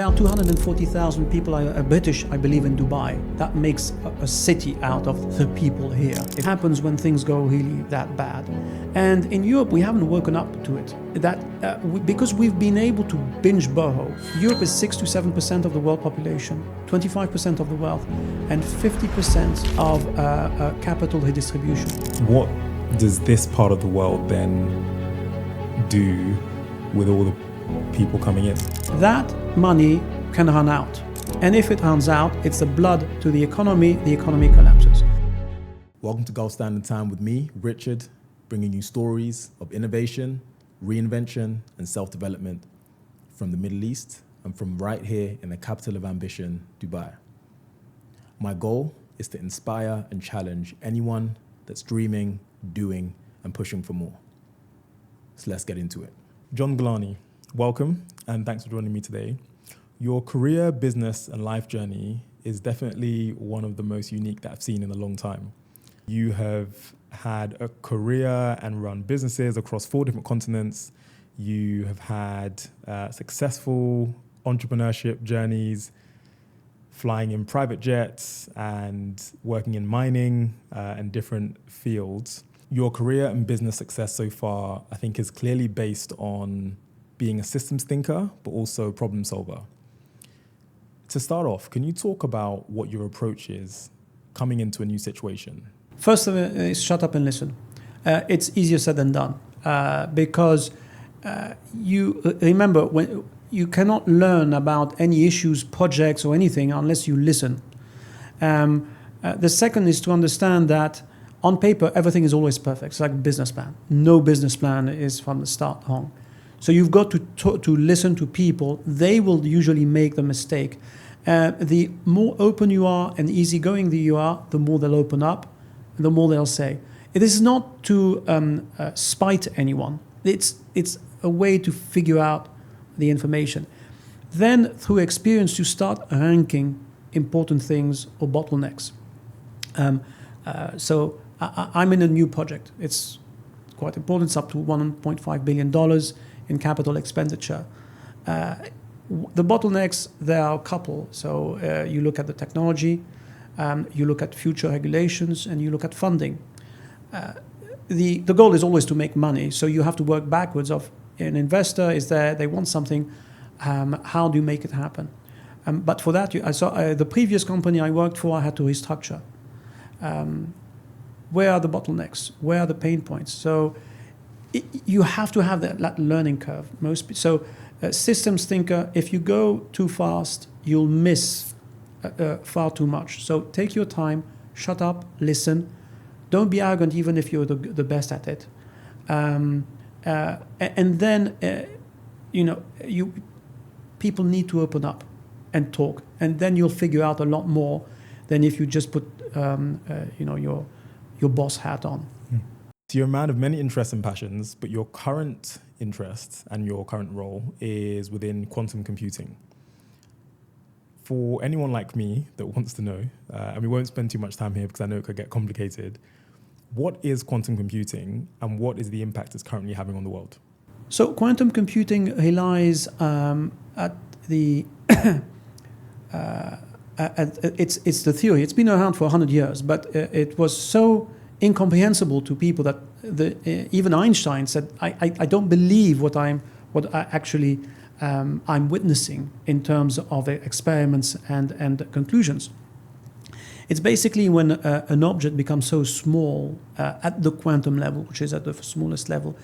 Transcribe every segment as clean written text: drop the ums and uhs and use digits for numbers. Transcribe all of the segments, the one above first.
now 240,000 people are British, I believe, in Dubai. That makes a city out of the people here. It happens when things go really that bad. And in Europe, we haven't woken up to it. Because we've been able to binge borrow. Europe is 6 to 7% of the world population, 25% of the wealth, and 50% of capital redistribution. What does this part of the world then do with all the people coming in? That money can run out. And if it runs out, it's the blood to the economy collapses. Welcome to Gold Standard Time with me, Richard, bringing you stories of innovation, reinvention, and self-development from the Middle East and from right here in the capital of ambition, Dubai. My goal is to inspire and challenge anyone that's dreaming, doing, and pushing for more. So let's get into it. John Galani, welcome, and thanks for joining me today. Your career, business, and life journey is definitely one of the most unique that I've seen in a long time. You have had a career and run businesses across 4 different continents. You have had successful entrepreneurship journeys, flying in private jets and working in mining and different fields. Your career and business success so far, I think, is clearly based on being a systems thinker, but also problem solver. To start off, can you talk about what your approach is coming into a new situation? First of it is shut up and listen. It's easier said than done because you remember when you cannot learn about any issues, projects, or anything unless you listen. The second is to understand that on paper, everything is always perfect. It's like a business plan. No business plan is from the start wrong. So you've got to listen to people. They will usually make the mistake. The more open you are and easygoing you are, the more they'll open up, and the more they'll say. It is not to spite anyone. It's a way to figure out the information. Then, through experience, you start ranking important things or bottlenecks. So I'm in a new project. It's quite important. It's up to $1.5 billion in capital expenditure. The bottlenecks, there are a couple. So you look at the technology, you look at future regulations, and you look at funding. The goal is always to make money. So you have to work backwards of an investor is there, they want something, how do you make it happen? But for that, the previous company I worked for, I had to restructure. Where are the bottlenecks? Where are the pain points? So you have to have that learning curve. Systems thinker, if you go too fast, you'll miss far too much. So take your time, shut up, listen. Don't be arrogant even if you're the best at it. And then, people need to open up and talk. And then you'll figure out a lot more than if you just put, your boss hat on. So you're a man of many interests and passions, but your current interest and your current role is within quantum computing. For anyone like me that wants to know, and we won't spend too much time here because I know it could get complicated, what is quantum computing and what is the impact it's currently having on the world? So quantum computing relies at the... it's the theory. It's been around for 100 years, but it was so incomprehensible to people that even Einstein said, "I don't believe what I'm witnessing in terms of experiments and conclusions." It's basically when an object becomes so small at the quantum level, which is at the smallest level,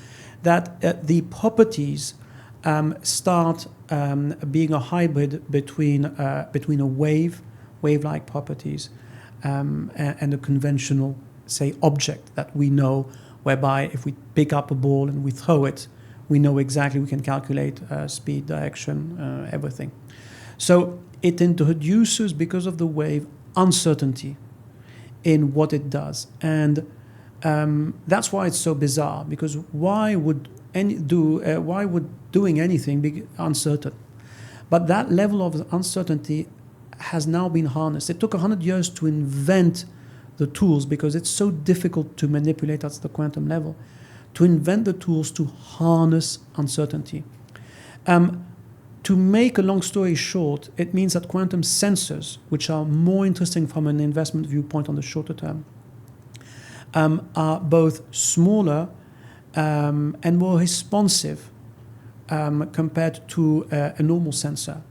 that the properties start being a hybrid between a wave-like properties, and a conventional, say, object that we know, whereby if we pick up a ball and we throw it, we know exactly, we can calculate speed, direction, everything. So it introduces, because of the wave, uncertainty in what it does. And that's why it's so bizarre, because why would doing anything be uncertain? But that level of uncertainty has now been harnessed. It took 100 years to invent the tools, because it's so difficult to manipulate at the quantum level, to invent the tools to harness uncertainty. To make a long story short, it means that quantum sensors, which are more interesting from an investment viewpoint on the shorter term, are both smaller and more responsive compared to a normal sensor.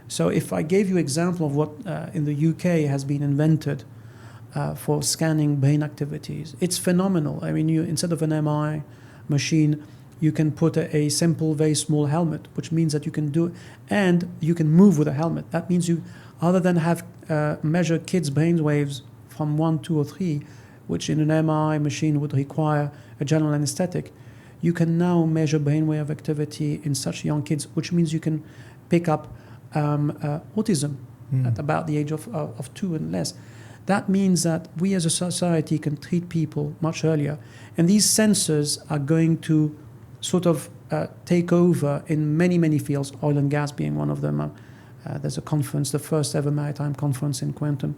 So if I gave you an example of what in the UK has been invented for scanning brain activities, it's phenomenal. I mean, instead of an MRI machine, you can put a simple, very small helmet, which means that you can do, and you can move with a helmet. That means you, other than have measure kids' brain waves from 1, 2, or 3, which in an MRI machine would require a general anesthetic, you can now measure brainwave activity in such young kids, which means you can pick up autism at about the age of 2 and less. That means that we as a society can treat people much earlier. And these sensors are going to sort of take over in many, many fields, oil and gas being one of them. There's a conference, the first ever maritime conference in quantum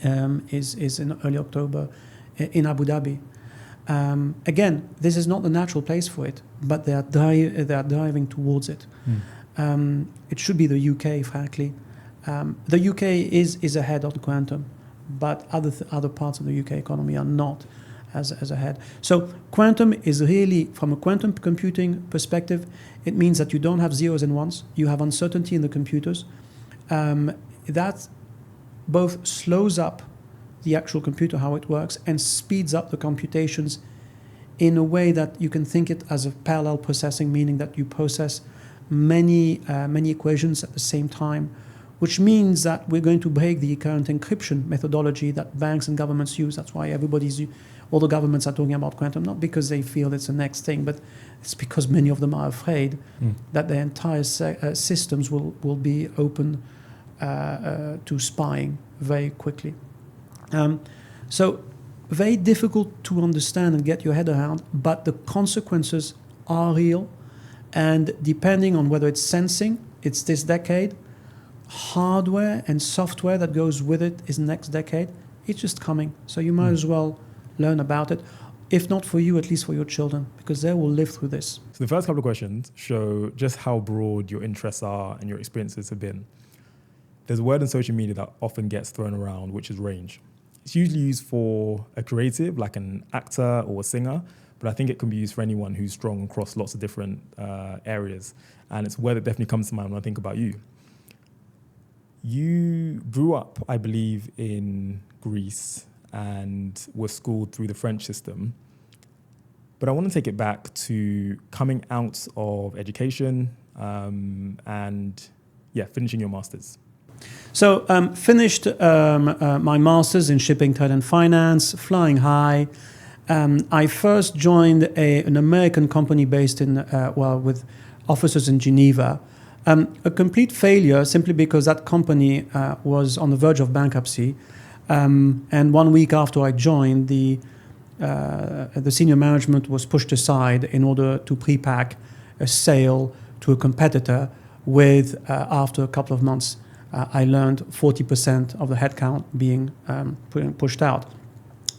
is in early October in Abu Dhabi. Again, this is not the natural place for it, but they are driving towards it. It should be the UK, frankly. The UK is ahead on quantum, but other parts of the UK economy are not as ahead. So quantum is really, from a quantum computing perspective, it means that you don't have zeros and ones. You have uncertainty in the computers. That both slows up the actual computer, how it works, and speeds up the computations in a way that you can think it as a parallel processing, meaning that you process many equations at the same time, which means that we're going to break the current encryption methodology that banks and governments use. That's why all the governments are talking about quantum, not because they feel it's the next thing, but it's because many of them are afraid that their entire systems will be open to spying very quickly. So very difficult to understand and get your head around, but the consequences are real. And depending on whether it's sensing, it's this decade, hardware and software that goes with it is next decade. It's just coming. So you might as well learn about it, if not for you, at least for your children, because they will live through this. So the first couple of questions show just how broad your interests are and your experiences have been. There's a word in social media that often gets thrown around, which is range. It's usually used for a creative, like an actor or a singer, but I think it can be used for anyone who's strong across lots of different areas. And it's a word that definitely comes to mind when I think about you. You grew up, I believe, in Greece and were schooled through the French system. But I want to take it back to coming out of education and finishing your master's. So finished my master's in shipping, trade and finance, flying high. I first joined an American company based in, with offices in Geneva. A complete failure simply because that company was on the verge of bankruptcy. And 1 week after I joined, the senior management was pushed aside in order to pre-pack a sale to a competitor with, after a couple of months, I learned 40% of the headcount being pushed out.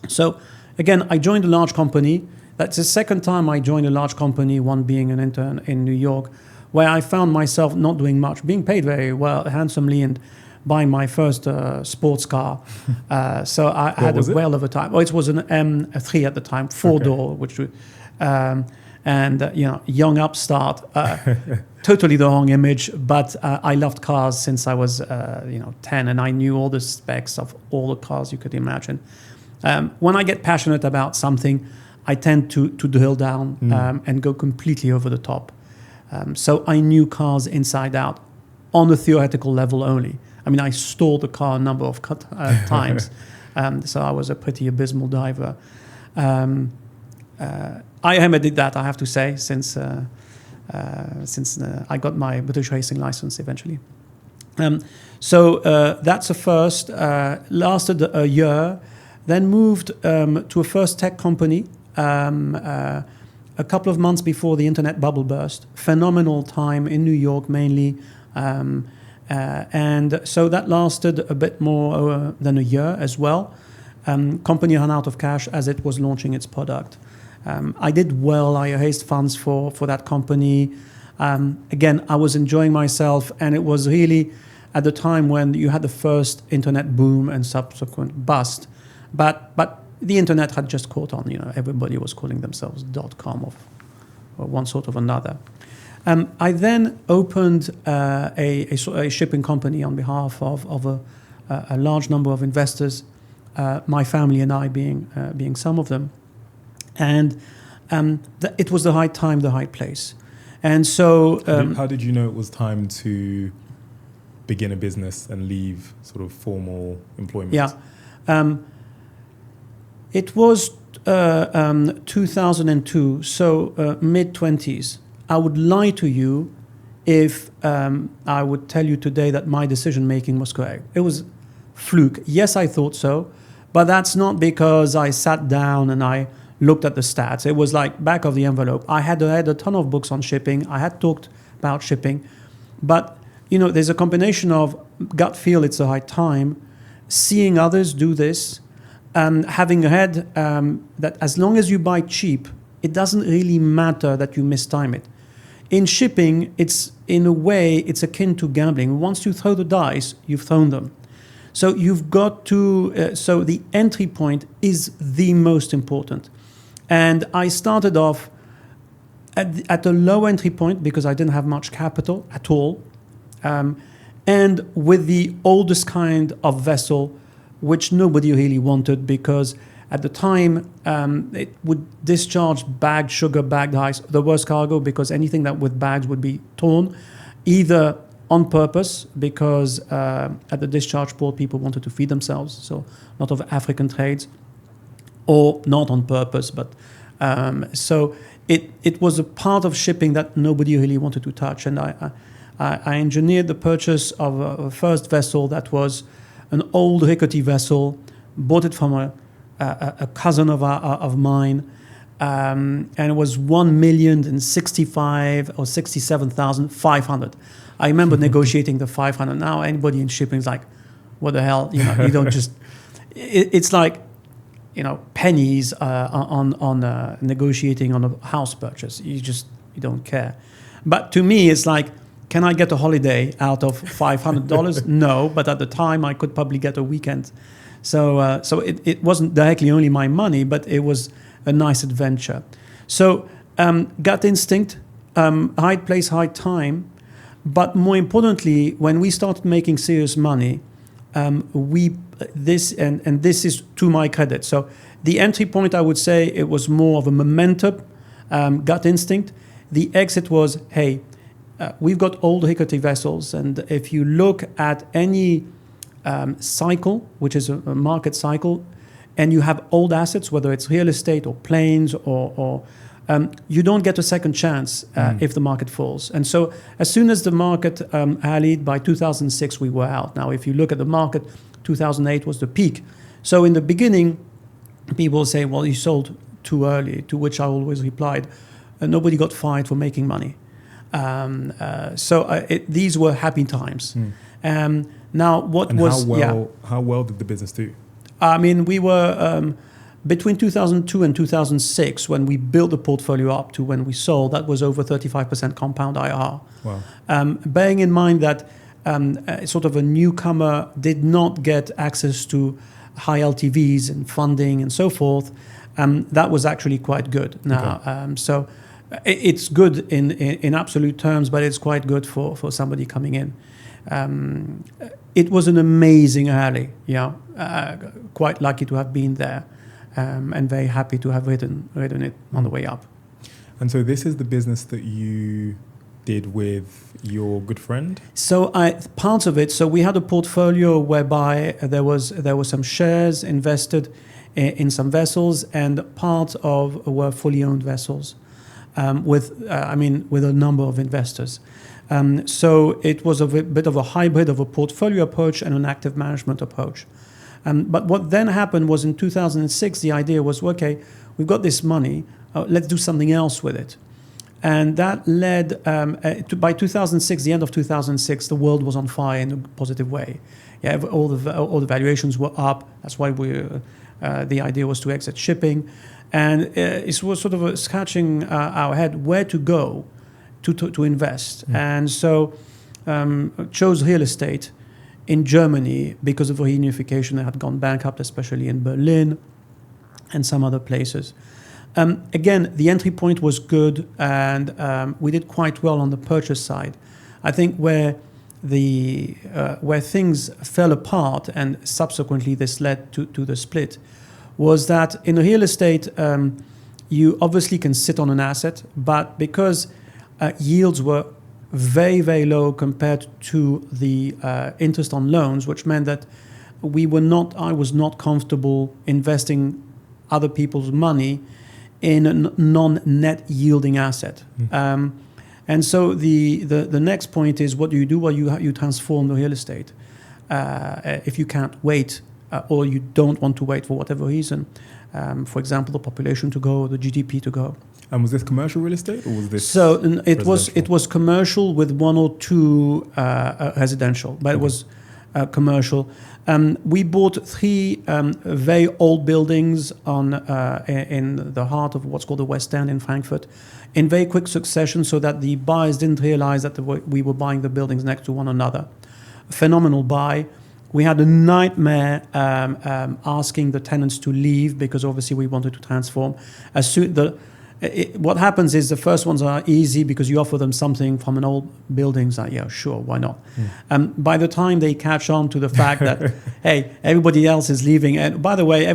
So again, I joined a large company. That's the second time I joined a large company, one being an intern in New York, where I found myself not doing much, being paid very well, handsomely, and buying my first sports car. So I had a whale of a time. Well, it was an M3 at the time, four-door, which young upstart, totally the wrong image, but I loved cars since I was 10, and I knew all the specs of all the cars you could imagine. When I get passionate about something, I tend to drill down and go completely over the top. So I knew cars inside out on a theoretical level only. I mean, I stole the car a number of times, so I was a pretty abysmal driver. I did that, I have to say, since I got my British racing license eventually. So that's a first. Lasted a year, then moved to a first tech company a couple of months before the internet bubble burst. Phenomenal time in New York mainly. And so that lasted a bit more than a year as well. Company ran out of cash as it was launching its product. I did well. I raised funds for that company. Again, I was enjoying myself, and it was really at the time when you had the first internet boom and subsequent bust. But the internet had just caught on. Everybody was calling themselves .com or one sort of another. I then opened a shipping company on behalf of a large number of investors, my family and I being some of them. And it was the right time, the right place. And so... how did you know it was time to begin a business and leave sort of formal employment? Yeah. It was 2002, so mid-20s. I would lie to you if I would tell you today that my decision-making was correct. It was fluke. Yes, I thought so, but that's not because I sat down and I looked at the stats. It was like back of the envelope. I had read a ton of books on shipping. I had talked about shipping, but there's a combination of gut feel, it's the right time, seeing others do this, having read that as long as you buy cheap, it doesn't really matter that you mistime it. In shipping, in a way, it's akin to gambling. Once you throw the dice, you've thrown them. So you've got to, so the entry point is the most important. And I started off at a low entry point because I didn't have much capital at all. And with the oldest kind of vessel, which nobody really wanted because at the time it would discharge bagged sugar, bagged ice, the worst cargo, because anything that with bags would be torn, either on purpose because at the discharge port people wanted to feed themselves, so a lot of African trades, or not on purpose, but so it was a part of shipping that nobody really wanted to touch. And I engineered the purchase of a first vessel that was an old rickety vessel, bought it from a cousin of mine, and it was 1,065,000 or 67,500. I remember negotiating the 500. Now anybody in shipping is like, what the hell? You don't just. It's like, pennies on negotiating on a house purchase. You don't care. But to me, it's like, can I get a holiday out of $500? No, but at the time I could probably get a weekend. So it wasn't directly only my money, but it was a nice adventure. So gut instinct, right place, right time. But more importantly, when we started making serious money, this is to my credit. So the entry point, I would say, it was more of a momentum, gut instinct. The exit was, hey, we've got old rickety vessels, and if you look at any cycle, which is a market cycle, and you have old assets, whether it's real estate or planes or you don't get a second chance if the market falls. And so as soon as the market rallied, by 2006 we were out. Now if you look at the market, 2008 was the peak. So in the beginning, people say, well, you sold too early, to which I always replied, nobody got fired for making money. These were happy times. Now, how well did the business do? I mean, we were between 2002 and 2006 when we built the portfolio up to when we sold. That was over 35% compound IRR. Wow. Bearing in mind that sort of a newcomer did not get access to high LTVs and funding and so forth, that was actually quite good. Now, okay. It's good in absolute terms, but it's quite good for somebody coming in. It was an amazing rally, quite lucky to have been there, and very happy to have ridden it on the way up. And so this is the business that you did with your good friend? So parts of it, so we had a portfolio whereby there was some shares invested in some vessels, and part of were fully owned vessels. With a number of investors. So it was a bit of a hybrid of a portfolio approach and an active management approach. But what then happened was in 2006, the idea was, okay, we've got this money, let's do something else with it. And that led by 2006, the end of 2006, the world was on fire in a positive way. Yeah, all the valuations were up. That's why the idea was to exit shipping. And it was sort of scratching our head where to go to invest. And so chose real estate in Germany because of reunification. They had gone bankrupt, especially in Berlin and some other places. Again, the entry point was good, and we did quite well on the purchase side. I think where things fell apart, and subsequently this led to the split, was that in real estate, you obviously can sit on an asset, but because yields were very, very low compared to the interest on loans, which meant that I was not comfortable investing other people's money in a non-net yielding asset. And so the next point is, what do you do? Well, you transform the real estate. If you can't wait, or you don't want to wait for whatever reason, for example, the population to go, the GDP to go. And was this commercial real estate, or was this? So it was commercial with one or two residential, but it was commercial. We bought 3 very old buildings in the heart of what's called the West End in Frankfurt, in very quick succession, so that the buyers didn't realize that we were buying the buildings next to one another. Phenomenal buy. We had a nightmare asking the tenants to leave, because obviously we wanted to transform. What happens is the first ones are easy because you offer them something from an old building. It's like, yeah, sure, why not? By the time they catch on to the fact that, hey, everybody else is leaving. And by the way,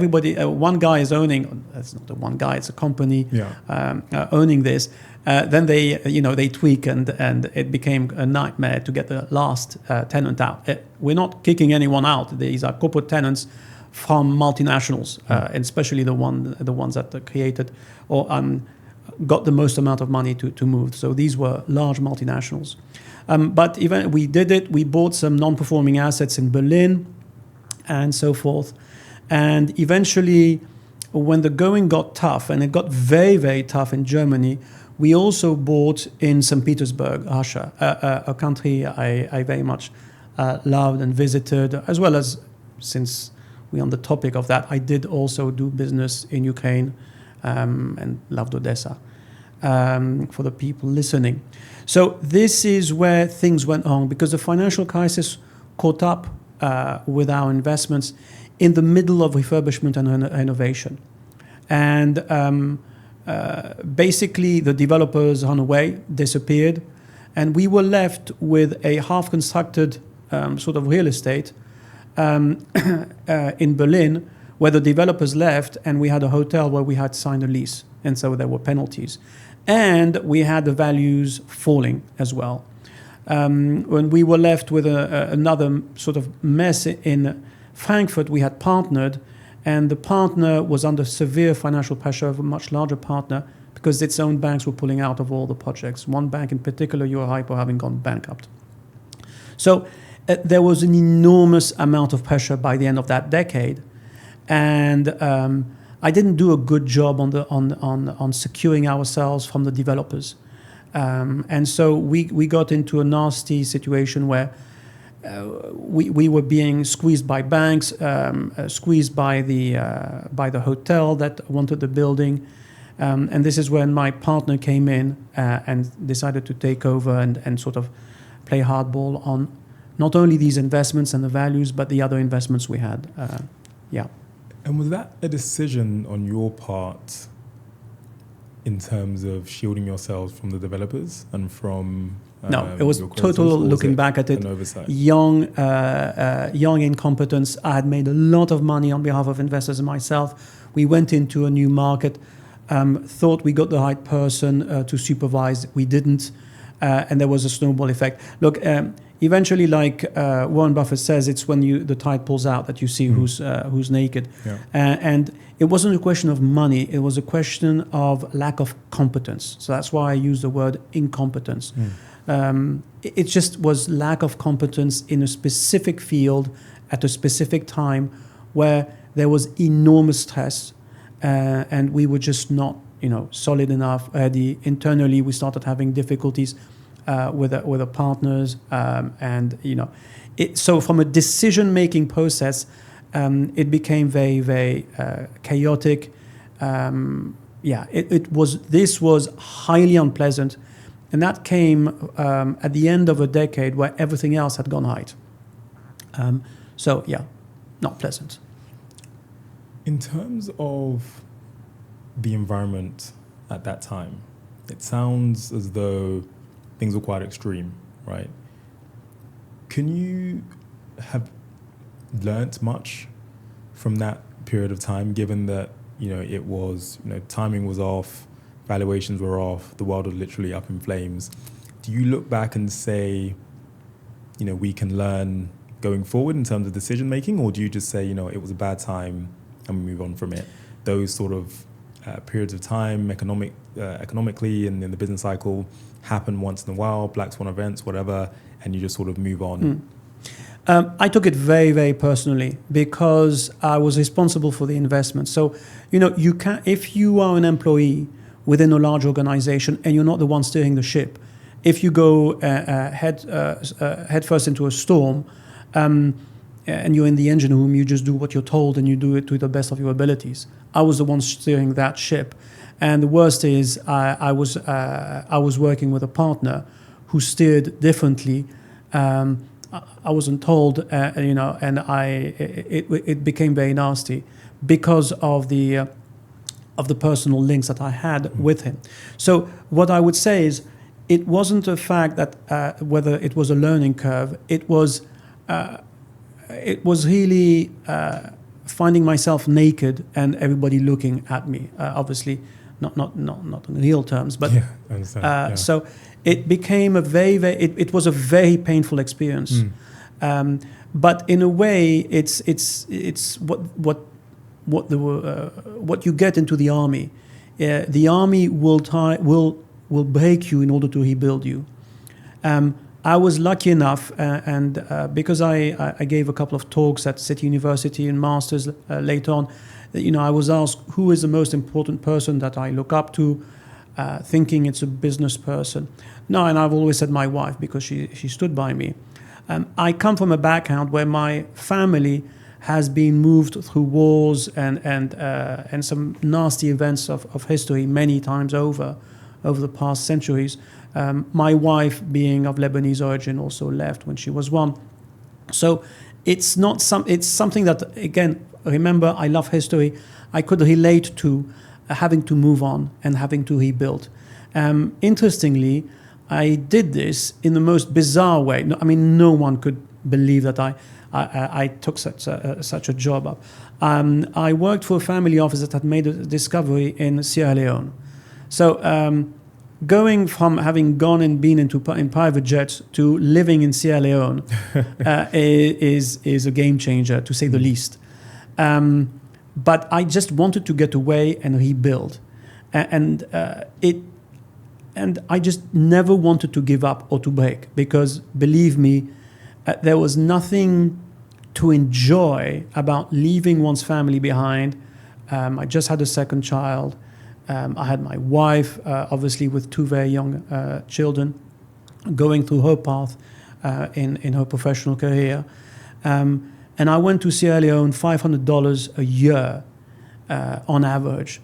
one guy is owning, that's not the one guy, it's a company owning this. Then they tweak, and it became a nightmare to get the last tenant out. We're not kicking anyone out. These are corporate tenants from multinationals, and especially the ones that are created or got the most amount of money to move. So these were large multinationals. But even we did it. We bought some non-performing assets in Berlin and so forth. And eventually, when the going got tough, and it got very, very tough in Germany, we also bought in St. Petersburg, Russia, a country I very much loved and visited, as well as, since we're on the topic of that, I did also do business in Ukraine, and loved Odessa, for the people listening. So this is where things went wrong, because the financial crisis caught up with our investments in the middle of refurbishment and renovation. And basically the developers ran away, disappeared, and we were left with a half-constructed sort of real estate in Berlin, where the developers left, and we had a hotel where we had signed a lease, and so there were penalties. And we had the values falling as well. When we were left with another sort of mess in Frankfurt, we had partnered, and the partner was under severe financial pressure of a much larger partner, because its own banks were pulling out of all the projects. One bank in particular, Eurohypo, having gone bankrupt. So there was an enormous amount of pressure by the end of that decade. And I didn't do a good job on securing ourselves from the developers, and so we got into a nasty situation where we were being squeezed by banks, squeezed by the hotel that wanted the building, and this is when my partner came in and decided to take over and sort of play hardball on not only these investments and the values, but the other investments we had. And was that a decision on your part in terms of shielding yourselves from the developers and from no, it was total, looking back at it, young incompetence. I had made a lot of money on behalf of investors and myself. We went into a new market, thought we got the right person to supervise. We didn't, and there was a snowball effect. Look, eventually, like Warren Buffett says, it's when the tide pulls out that you see who's naked. Yeah. And it wasn't a question of money. It was a question of lack of competence. So that's why I use the word incompetence. It just was lack of competence in a specific field at a specific time where there was enormous stress, and we were just not, solid enough. Internally, we started having difficulties with the partners, so from a decision-making process, it became very, very chaotic. This was highly unpleasant. And that came at the end of a decade where everything else had gone right. So, yeah, not pleasant. In terms of the environment at that time, it sounds as though things were quite extreme, right? Can you have learnt much from that period of time, given that, it was, timing was off, valuations were off, the world was literally up in flames? Do you look back and say, we can learn going forward in terms of decision making, or do you just say, it was a bad time and we move on from it? Those sort of periods of time, economically and in the business cycle, happen once in a while, black swan events, whatever, and you just sort of move on. I took it very, very personally because I was responsible for the investment. So, you can, if you are an employee within a large organization and you're not the one steering the ship, if you go head first into a storm, and you're in the engine room, you just do what you're told and you do it to the best of your abilities. I was the one steering that ship. And the worst is I was working with a partner who steered differently. I wasn't told, and it became very nasty because of the personal links that I had with him. So what I would say is, it wasn't a fact that whether it was a learning curve. It was really finding myself naked and everybody looking at me. Obviously, not in real terms, but yeah, I understand. So it became it was a very painful experience. But in a way, it's what you get into the army. The army will break you in order to rebuild you. I was lucky enough, and because I gave a couple of talks at City University and masters later on, I was asked who is the most important person that I look up to, thinking it's a business person. No, and I've always said my wife because she stood by me. I come from a background where my family has been moved through wars and some nasty events of history many times over the past centuries. My wife, being of Lebanese origin, also left when she was one. So it's something that, again, remember, I love history. I could relate to having to move on and having to rebuild. Interestingly, I did this in the most bizarre way. No one could believe that I took such a job up. I worked for a family office that had made a discovery in Sierra Leone. So going from having gone and been in private jets to living in Sierra Leone is a game changer, to say the least. But I just wanted to get away and rebuild, and I just never wanted to give up or to break, because believe me, there was nothing to enjoy about leaving one's family behind. I just had a second child. I had my wife, obviously with two very young children, going through her path in her professional career. And I went to Sierra Leone, $500 a year on average.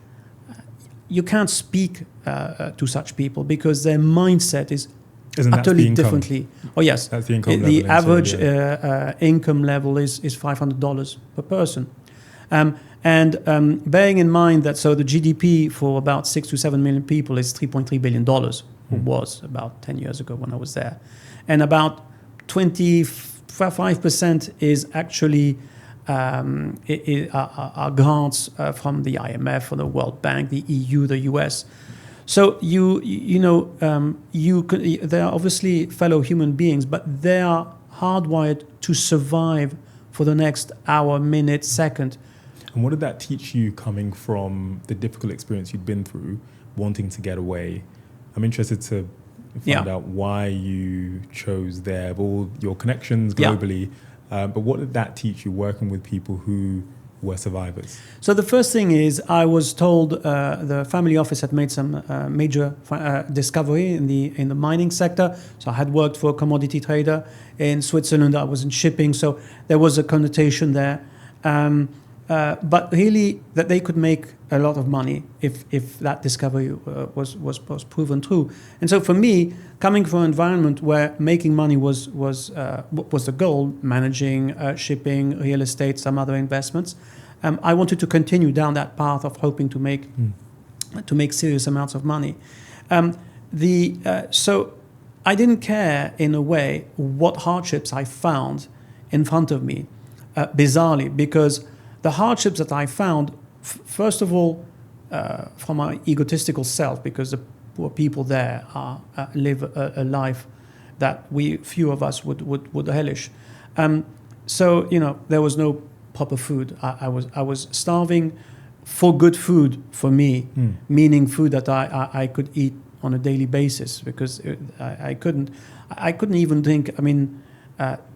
You can't speak to such people because their mindset is utterly differently. Oh yes, that's the income the level average income level is $500 per person. And bearing in mind that the GDP for about 6 to 7 million people is $3.3 billion, or was about 10 years ago when I was there. And about 25% is actually are grants from the IMF, from the World Bank, the EU, the US. So they are obviously fellow human beings, but they are hardwired to survive for the next hour, minute, second. And what did that teach you, coming from the difficult experience you'd been through, wanting to get away? I'm interested to find out why you chose there, all your connections globally. But what did that teach you, working with people who were survivors? So the first thing is, I was told the family office had made some major discovery in the mining sector. So I had worked for a commodity trader in Switzerland. I was in shipping, so there was a connotation there. but really that they could make a lot of money if that discovery was proven true. And so for me, coming from an environment where making money was the goal, managing shipping, real estate, some other investments, I wanted to continue down that path of hoping to make serious amounts of money. So I didn't care in a way what hardships I found in front of me, bizarrely, because the hardships that I found, first of all, from my egotistical self, because the poor people there live a life that few of us would relish. So there was no proper food. I was starving for good food for me, meaning food that I could eat on a daily basis, because I couldn't even drink.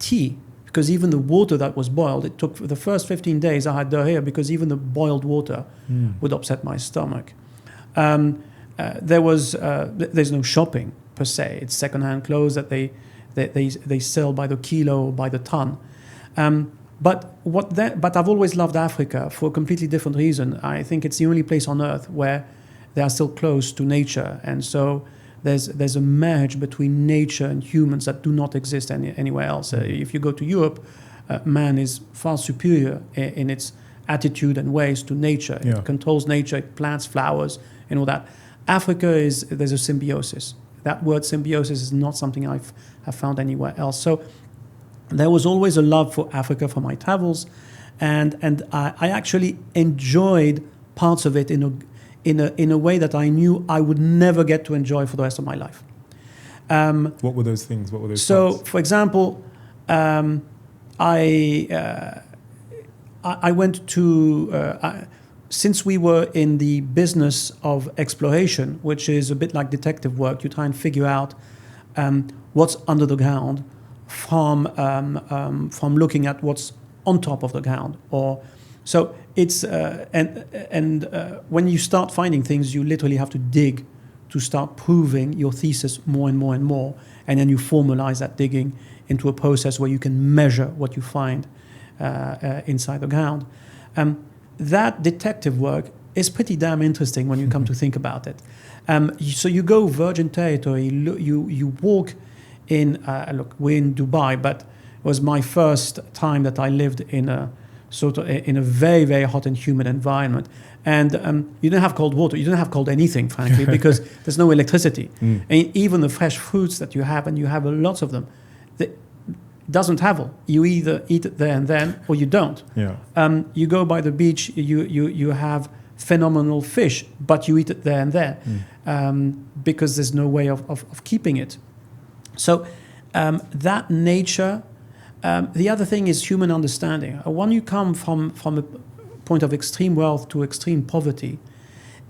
Tea. Because even the water that was boiled, it took the first 15 days I had diarrhea because even the boiled water would upset my stomach. There's no shopping per se. It's secondhand clothes that they sell by the kilo or by the ton. But I've always loved Africa for a completely different reason. I think it's the only place on earth where they are still close to nature, and so there's a marriage between nature and humans that do not exist anywhere else. If you go to Europe, man is far superior in its attitude and ways to nature. It controls nature, it plants flowers and all that. Africa there's a symbiosis. That word symbiosis is not something I've found anywhere else. So there was always a love for Africa from my travels, and I actually enjoyed parts of it in a way that I knew I would never get to enjoy for the rest of my life. What were those things? What were those So, parts? for example, I went to, since we were in the business of exploration, which is a bit like detective work, you try and figure out what's under the ground from looking at what's on top of the ground. So it's when you start finding things, you literally have to dig to start proving your thesis more and more and more, and then you formalize that digging into a process where you can measure what you find inside the ground. That detective work is pretty damn interesting when you come to think about it. So you go virgin territory, you walk in. Look, we're in Dubai, but it was my first time that I lived in a very, very hot and humid environment. And you don't have cold water. You don't have cold anything, frankly, because there's no electricity. And even the fresh fruits that you have, and you have lots of them, doesn't have it. You either eat it there and then, or you don't. You go by the beach, you have phenomenal fish, but you eat it there and there because there's no way of keeping it. So that nature. The other thing is human understanding. When you come from a point of extreme wealth to extreme poverty,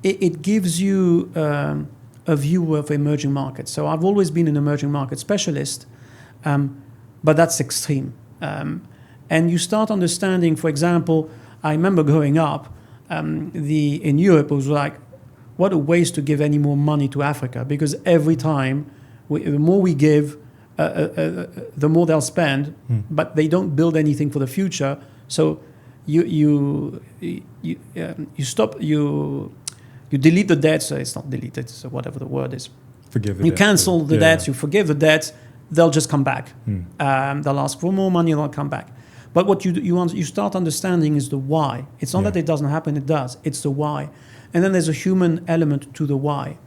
it gives you a view of emerging markets. So I've always been an emerging market specialist, but that's extreme. And you start understanding, for example, I remember growing up, in Europe, it was like, what a waste to give any more money to Africa, because every time, the more we give, the more they'll spend, but they don't build anything for the future. So you delete the debts. So it's not deleted, so whatever the word is. Forgive the you debts. cancel the debts. You forgive the debts. They'll just come back. They'll ask for more money and they'll come back. But what you start understanding is the why. It's not that it doesn't happen; it does. It's the why, and then there's a human element to the why.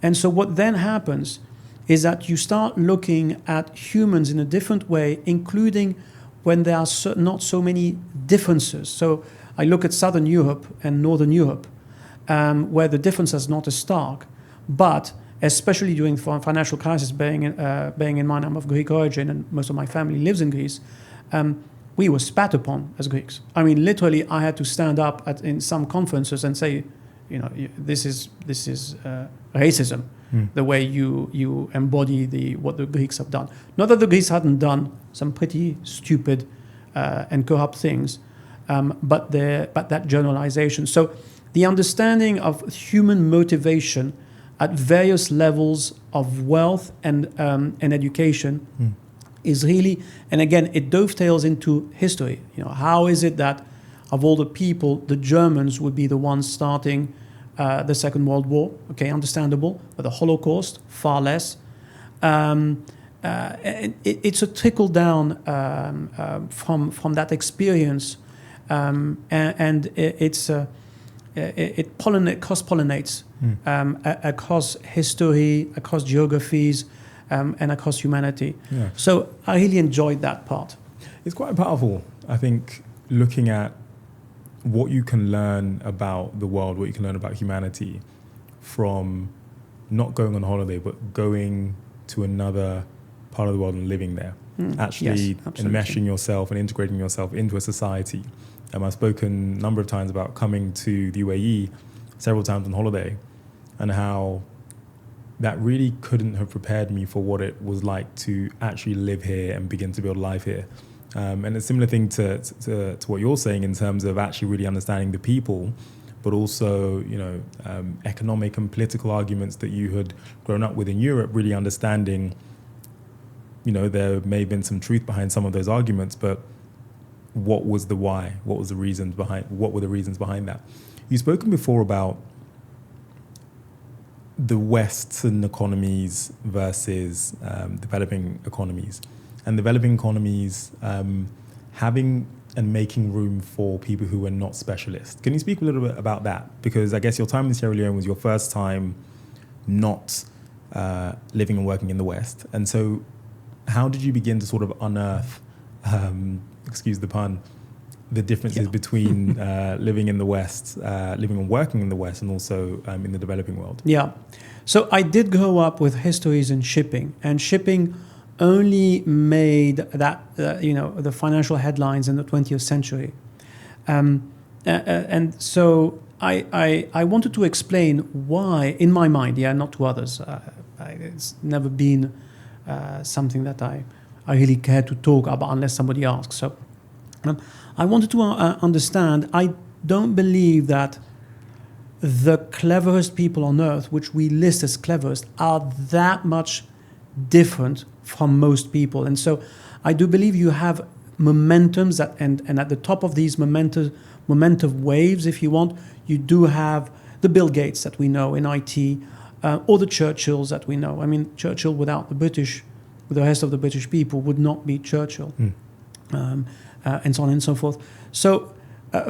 And so what then happens is that you start looking at humans in a different way, including when there are not so many differences. So I look at Southern Europe and Northern Europe, where the difference is not as stark, but especially during the financial crisis, bearing in mind I'm of Greek origin and most of my family lives in Greece, we were spat upon as Greeks. I mean, literally, I had to stand up in some conferences and say, this is racism. The way you embody what the Greeks have done. Not that the Greeks hadn't done some pretty stupid and corrupt things, but that generalization. So the understanding of human motivation at various levels of wealth and education is really, and again, it dovetails into history. How is it that of all the people, the Germans would be the ones starting the Second World War. Okay, understandable. But the Holocaust, far less. It's a trickle down from that experience, and it cross-pollinates across history, across geographies, and across humanity. Yeah. So I really enjoyed that part. It's quite powerful, I think, looking at what you can learn about the world, what you can learn about humanity from not going on holiday, but going to another part of the world and living there. Actually enmeshing yourself and integrating yourself into a society. I've spoken a number of times about coming to the UAE several times on holiday and how that really couldn't have prepared me for what it was like to actually live here and begin to build life here. And a similar thing to what you're saying in terms of actually really understanding the people, but also, economic and political arguments that you had grown up with in Europe, really understanding, there may have been some truth behind some of those arguments, but what was the why? What were the reasons behind that? You've spoken before about the Western economies versus developing economies, and developing economies having and making room for people who are not specialists. Can you speak a little bit about that? Because I guess your time in Sierra Leone was your first time not living and working in the West. And so how did you begin to sort of unearth, excuse the pun, the differences between living in the West, living and working in the West, and also in the developing world? Yeah. So I did grow up with histories in shipping, and shipping only made that, the financial headlines in the 20th century. And so I wanted to explain why, in my mind, not to others. It's never been something that I really care to talk about unless somebody asks. So I wanted to understand, I don't believe that the cleverest people on earth, which we list as cleverest, are that much different from most people. And so I do believe you have momentums and at the top of these momentum waves, if you want, you do have the Bill Gates that we know in IT, or the Churchills that we know. I mean, Churchill without the British, with the rest of the British people, would not be Churchill, and so on and so forth. So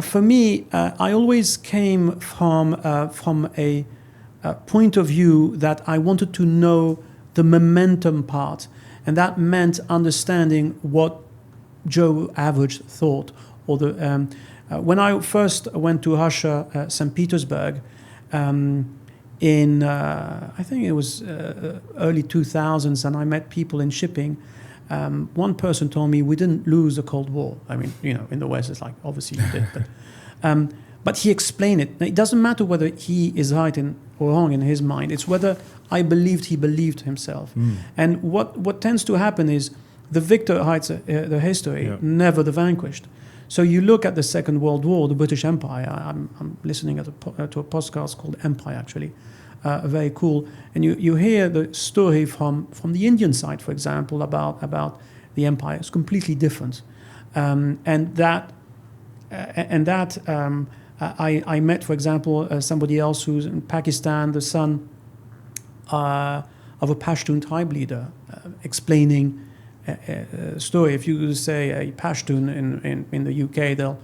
for me, I always came from a point of view that I wanted to know the momentum part, and that meant understanding what Joe Average thought. Or the when I first went to Russia, St. Petersburg, in I think it was early 2000s, and I met people in shipping. One person told me we didn't lose the Cold War. I mean, in the West it's like, obviously you did, but he explained it. Now, it doesn't matter whether he is right or wrong in his mind. It's whether I believed he believed himself. And what tends to happen is the victor writes the history, never the vanquished. So you look at the Second World War, the British Empire. I'm listening to a podcast called Empire, actually. Very cool. And you hear the story from the Indian side, for example, about the empire. It's completely different. I met, for example, somebody else who's in Pakistan, the son of a Pashtun tribe leader, explaining a story. If you say a Pashtun in the UK, they'll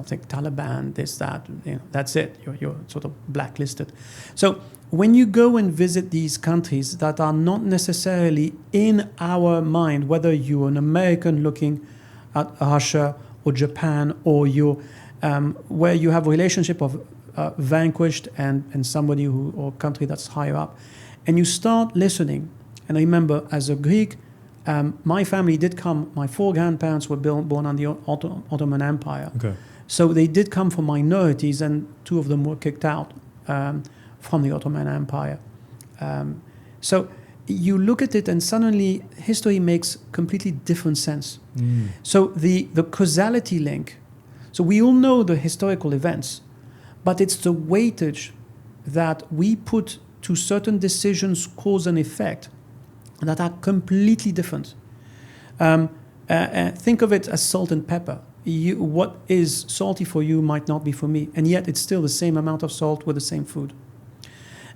think Taliban, this, that, that's it. You're sort of blacklisted. So when you go and visit these countries that are not necessarily in our mind, whether you're an American looking at Russia or Japan, or you're where you have a relationship of vanquished and somebody or country that's higher up, and you start listening. And I remember, as a Greek, my family did come. My 4 grandparents were born on the Ottoman Empire. Okay. So they did come from minorities, and 2 of them were kicked out from the Ottoman Empire. So you look at it, and suddenly history makes completely different sense. So the causality link. So we all know the historical events, but it's the weightage that we put to certain decisions, cause and effect, that are completely different. Think of it as salt and pepper. what is salty for you might not be for me, and yet it's still the same amount of salt with the same food.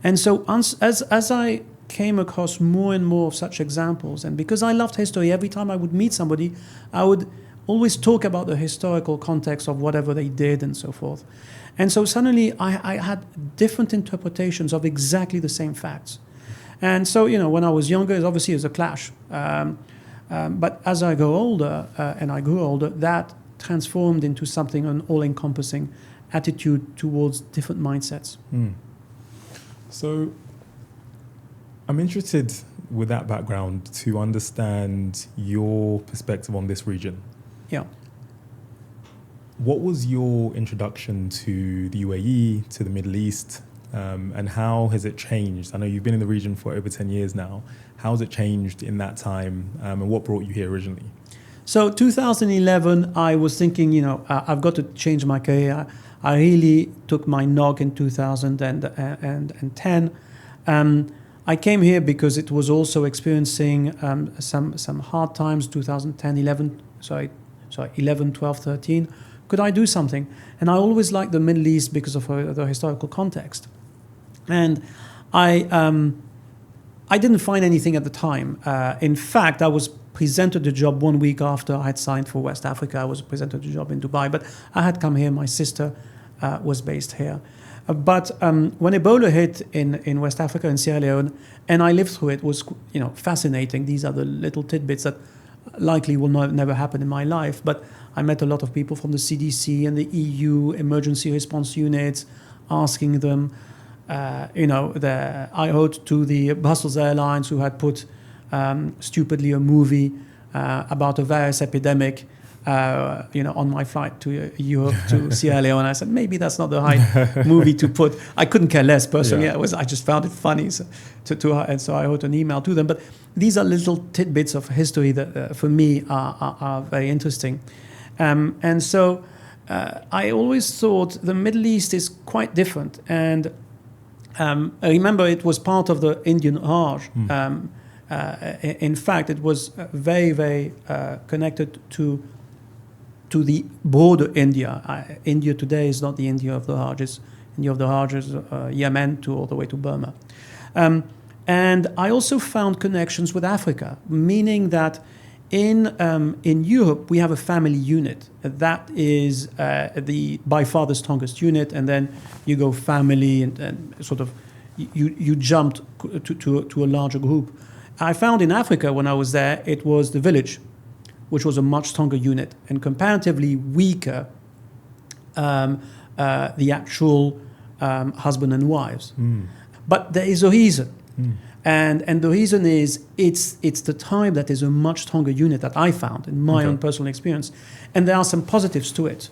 And so as I came across more and more of such examples, and because I loved history, every time I would meet somebody, I would always talk about the historical context of whatever they did and so forth. And so suddenly I had different interpretations of exactly the same facts. And so, when I was younger, it obviously was a clash. But as I go older, and I grew older, that transformed into something, an all-encompassing attitude towards different mindsets. So I'm interested with that background to understand your perspective on this region. Yeah. What was your introduction to the UAE, to the Middle East, and how has it changed? I know you've been in the region for over 10 years now. How has it changed in that time, and what brought you here originally? So 2011, I was thinking, I've got to change my career. I really took my knock in 2010. I came here because it was also experiencing some hard times, 2010, 11, 12, 13. Could I do something? And I always liked the Middle East because of the historical context. And I didn't find anything at the time. In fact, I was presented the job 1 week after I had signed for West Africa. I was presented the job in Dubai, but I had come here. My sister was based here. But when Ebola hit in West Africa, in Sierra Leone, and I lived through it, was fascinating. These are the little tidbits that likely will never happen in my life. But I met a lot of people from the CDC and the EU emergency response units, asking them. I wrote to the Brussels Airlines, who had put stupidly a movie about a virus epidemic. On my flight to Europe, to Sierra Leone. I said, maybe that's not the right movie to put. I couldn't care less personally. Yeah. I just found it funny. And so I wrote an email to them. But these are little tidbits of history that, for me, are very interesting. And so I always thought the Middle East is quite different. And I remember it was part of the Indian Raj. In fact, it was very, very connected to the broader India. India today is not the India of the Raj. It's India of the Raj is Yemen all the way to Burma. And I also found connections with Africa, meaning that in Europe we have a family unit. That is by far the strongest unit, and then you go family and sort of you jumped to a larger group. I found in Africa when I was there, it was the village, which was a much stronger unit, and comparatively weaker the actual husband and wives. But there is a reason. And the reason is it's the tribe that is a much stronger unit that I found in my own personal experience. And there are some positives to it.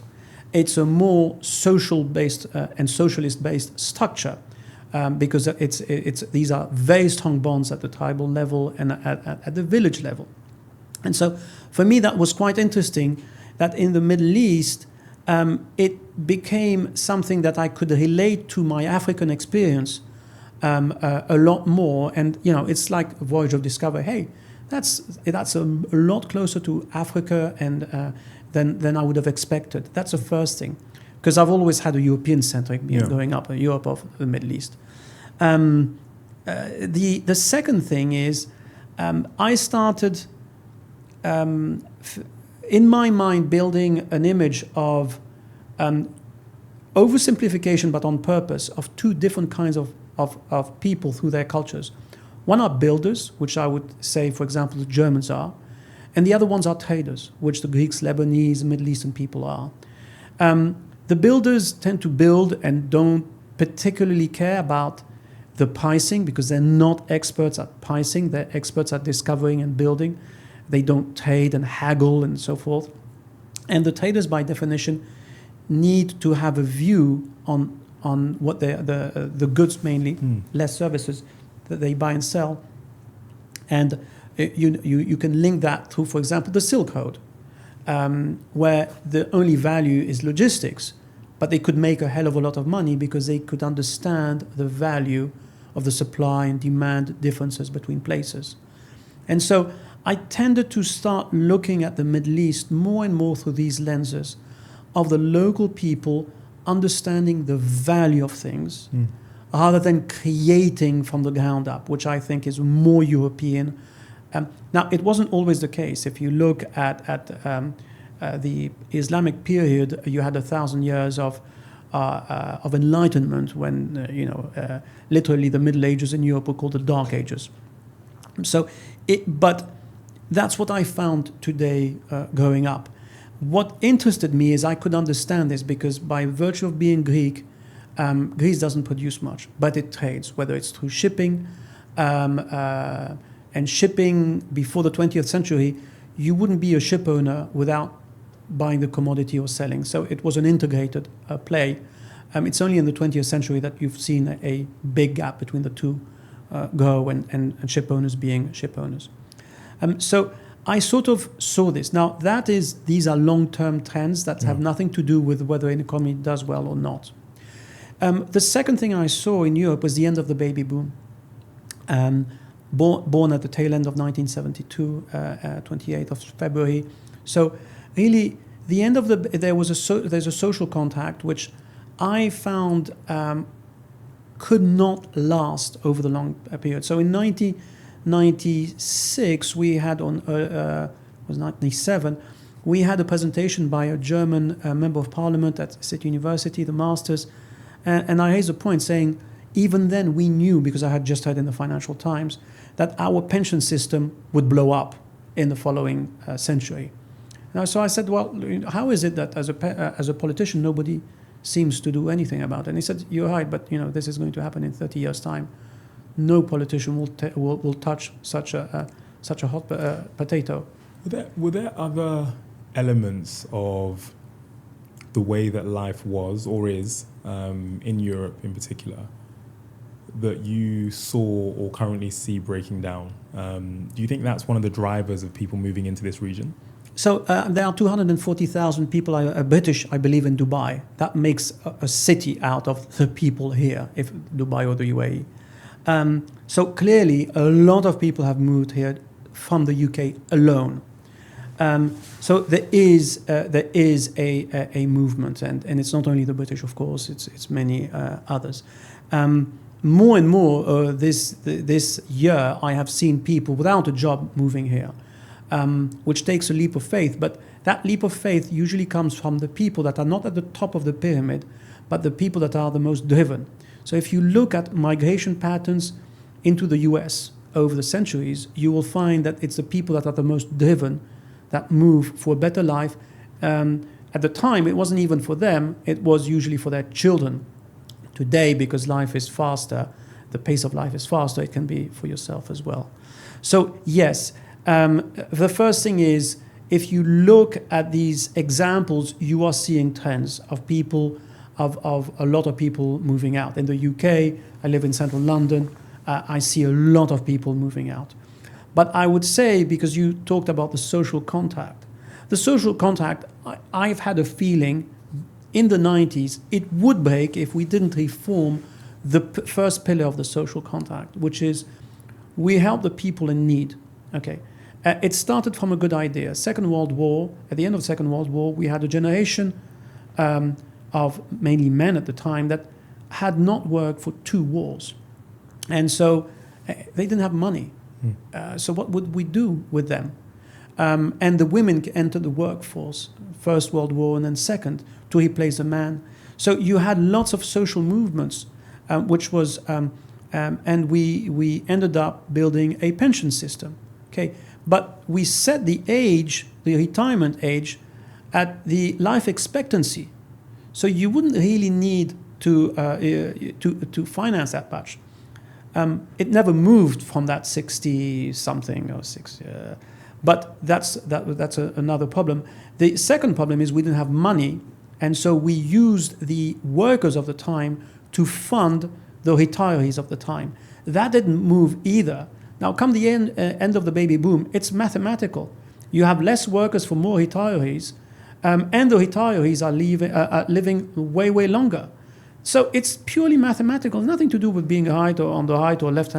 It's a more social-based and socialist-based structure because these are very strong bonds at the tribal level and at the village level. And so for me, that was quite interesting that in the Middle East, it became something that I could relate to my African experience a lot more. And, it's like a voyage of discovery. Hey, that's a lot closer to Africa and than I would have expected. That's the first thing. Because I've always had a European-centric being growing up in Europe of the Middle East. The second thing is I started... in my mind, building an image of oversimplification, but on purpose, of two different kinds of people through their cultures. One are builders, which I would say, for example, the Germans are, and the other ones are traders, which the Greeks, Lebanese, Middle Eastern people are. The builders tend to build and don't particularly care about the pricing because they're not experts at pricing. They're experts at discovering and building. They don't trade and haggle and so forth. And the traders, by definition, need to have a view on what the goods mainly, less services, that they buy and sell. And you can link that through, for example, the Silk Road, where the only value is logistics, but they could make a hell of a lot of money because they could understand the value of the supply and demand differences between places. And so I tended to start looking at the Middle East more and more through these lenses of the local people understanding the value of things rather than creating from the ground up, which I think is more European. Now, it wasn't always the case. If you look at the Islamic period, you had 1,000 years of enlightenment when, literally the Middle Ages in Europe were called the Dark Ages. But that's what I found today growing up. What interested me is I could understand this because by virtue of being Greek, Greece doesn't produce much, but it trades, whether it's through shipping. And shipping before the 20th century, you wouldn't be a ship owner without buying the commodity or selling. So it was an integrated play. It's only in the 20th century that you've seen a big gap between the two grow and ship owners being ship owners. So I sort of saw this. Now, these are long-term trends that have nothing to do with whether an economy does well or not. The second thing I saw in Europe was the end of the baby boom. Born at the tail end of 1972, 28th of February. So really, the end of there's a social contact which I found could not last over the long period. So in 1996, we had was 97, we had a presentation by a German member of parliament at City University, the Masters, and I raised a point saying, even then we knew, because I had just heard in the Financial Times, that our pension system would blow up in the following century. Now, so I said, well, how is it that as a politician nobody seems to do anything about it? And he said, you're right, but this is going to happen in 30 years' time. No politician will touch such a hot potato. Were there other elements of the way that life was or is in Europe in particular that you saw or currently see breaking down? Do you think that's one of the drivers of people moving into this region? So there are 240,000 people, British, I believe, in Dubai. That makes a city out of the people here, if Dubai or the UAE. So clearly, a lot of people have moved here from the UK alone. So there is a movement, and it's not only the British, of course. It's many others. More and more this year, I have seen people without a job moving here, which takes a leap of faith. But that leap of faith usually comes from the people that are not at the top of the pyramid, but the people that are the most driven. So if you look at migration patterns into the US over the centuries, you will find that it's the people that are the most driven that move for a better life. At the time, it wasn't even for them, it was usually for their children. Today, because life is faster, the pace of life is faster, it can be for yourself as well. So yes, the first thing is, if you look at these examples, you are seeing trends of people, of a lot of people moving out. In the UK, I live in central London, I see a lot of people moving out. But I would say, because you talked about the social contact, I've had a feeling in the 90s, it would break if we didn't reform the first pillar of the social contract, which is we help the people in need. Okay, it started from a good idea. Second World War, at the end of the Second World War, we had a generation of mainly men at the time that had not worked for 2 wars. And so they didn't have money. So what would we do with them? And the women entered the workforce, First World War and then Second, to replace the man. So you had lots of social movements, which was, and we ended up building a pension system. Okay, but we set the age, the retirement age, at the life expectancy. So you wouldn't really need to finance that much. It never moved from that 60 something or 6. But that's another problem. The second problem is we didn't have money, and so we used the workers of the time to fund the retirees of the time. That didn't move either. Now, come the end of the baby boom, it's mathematical. You have less workers for more retirees, and the retirees are living way, way longer. So it's purely mathematical, nothing to do with being right or on the right or left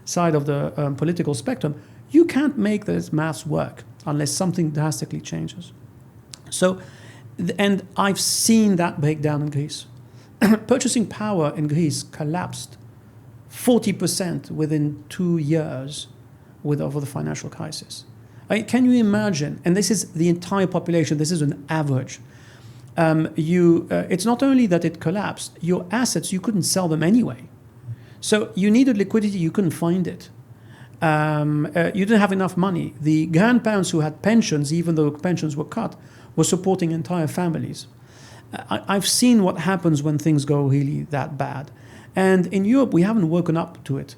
side of the political spectrum. You can't make this maths work unless something drastically changes. So, and I've seen that breakdown in Greece. Purchasing power in Greece collapsed 40% within 2 years over the financial crisis. Can you imagine? And this is the entire population. This is an average. It's not only that it collapsed. Your assets, you couldn't sell them anyway. So you needed liquidity. You couldn't find it. You didn't have enough money. The grandparents who had pensions, even though pensions were cut, were supporting entire families. I've seen what happens when things go really that bad. And in Europe, we haven't woken up to it.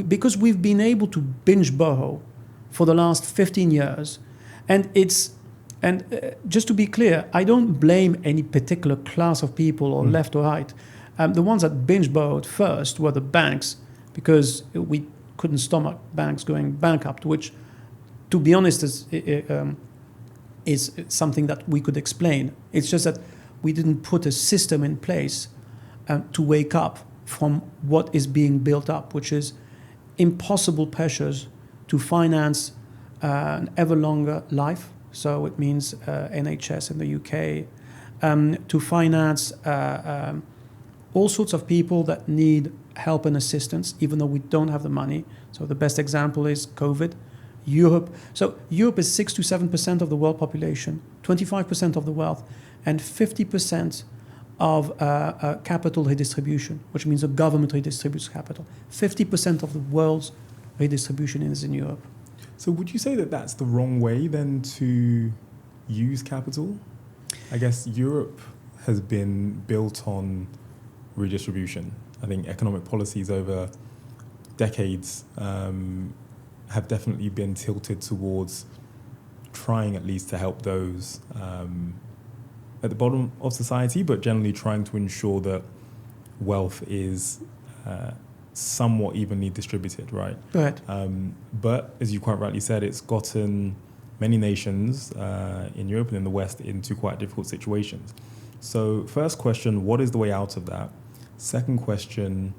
Because we've been able to binge borrow for the last 15 years. And just to be clear, I don't blame any particular class of people or left or right. The ones that binge borrowed first were the banks, because we couldn't stomach banks going bankrupt, which, to be honest, is something that we could explain. It's just that we didn't put a system in place to wake up from what is being built up, which is impossible pressures to finance an ever longer life. So it means NHS in the UK, to finance all sorts of people that need help and assistance, even though we don't have the money. So the best example is COVID. Europe. So Europe is 6 to 7% of the world population, 25% of the wealth, and 50% of capital redistribution, which means the government redistributes capital. 50% of the world's redistribution is in Europe. So would you say that that's the wrong way then to use capital? I guess Europe has been built on redistribution. I think economic policies over decades have definitely been tilted towards trying at least to help those at the bottom of society, but generally trying to ensure that wealth is somewhat evenly distributed, right? Right. But as you quite rightly said, it's gotten many nations in Europe and in the West into quite difficult situations. So first question, what is the way out of that? Second question,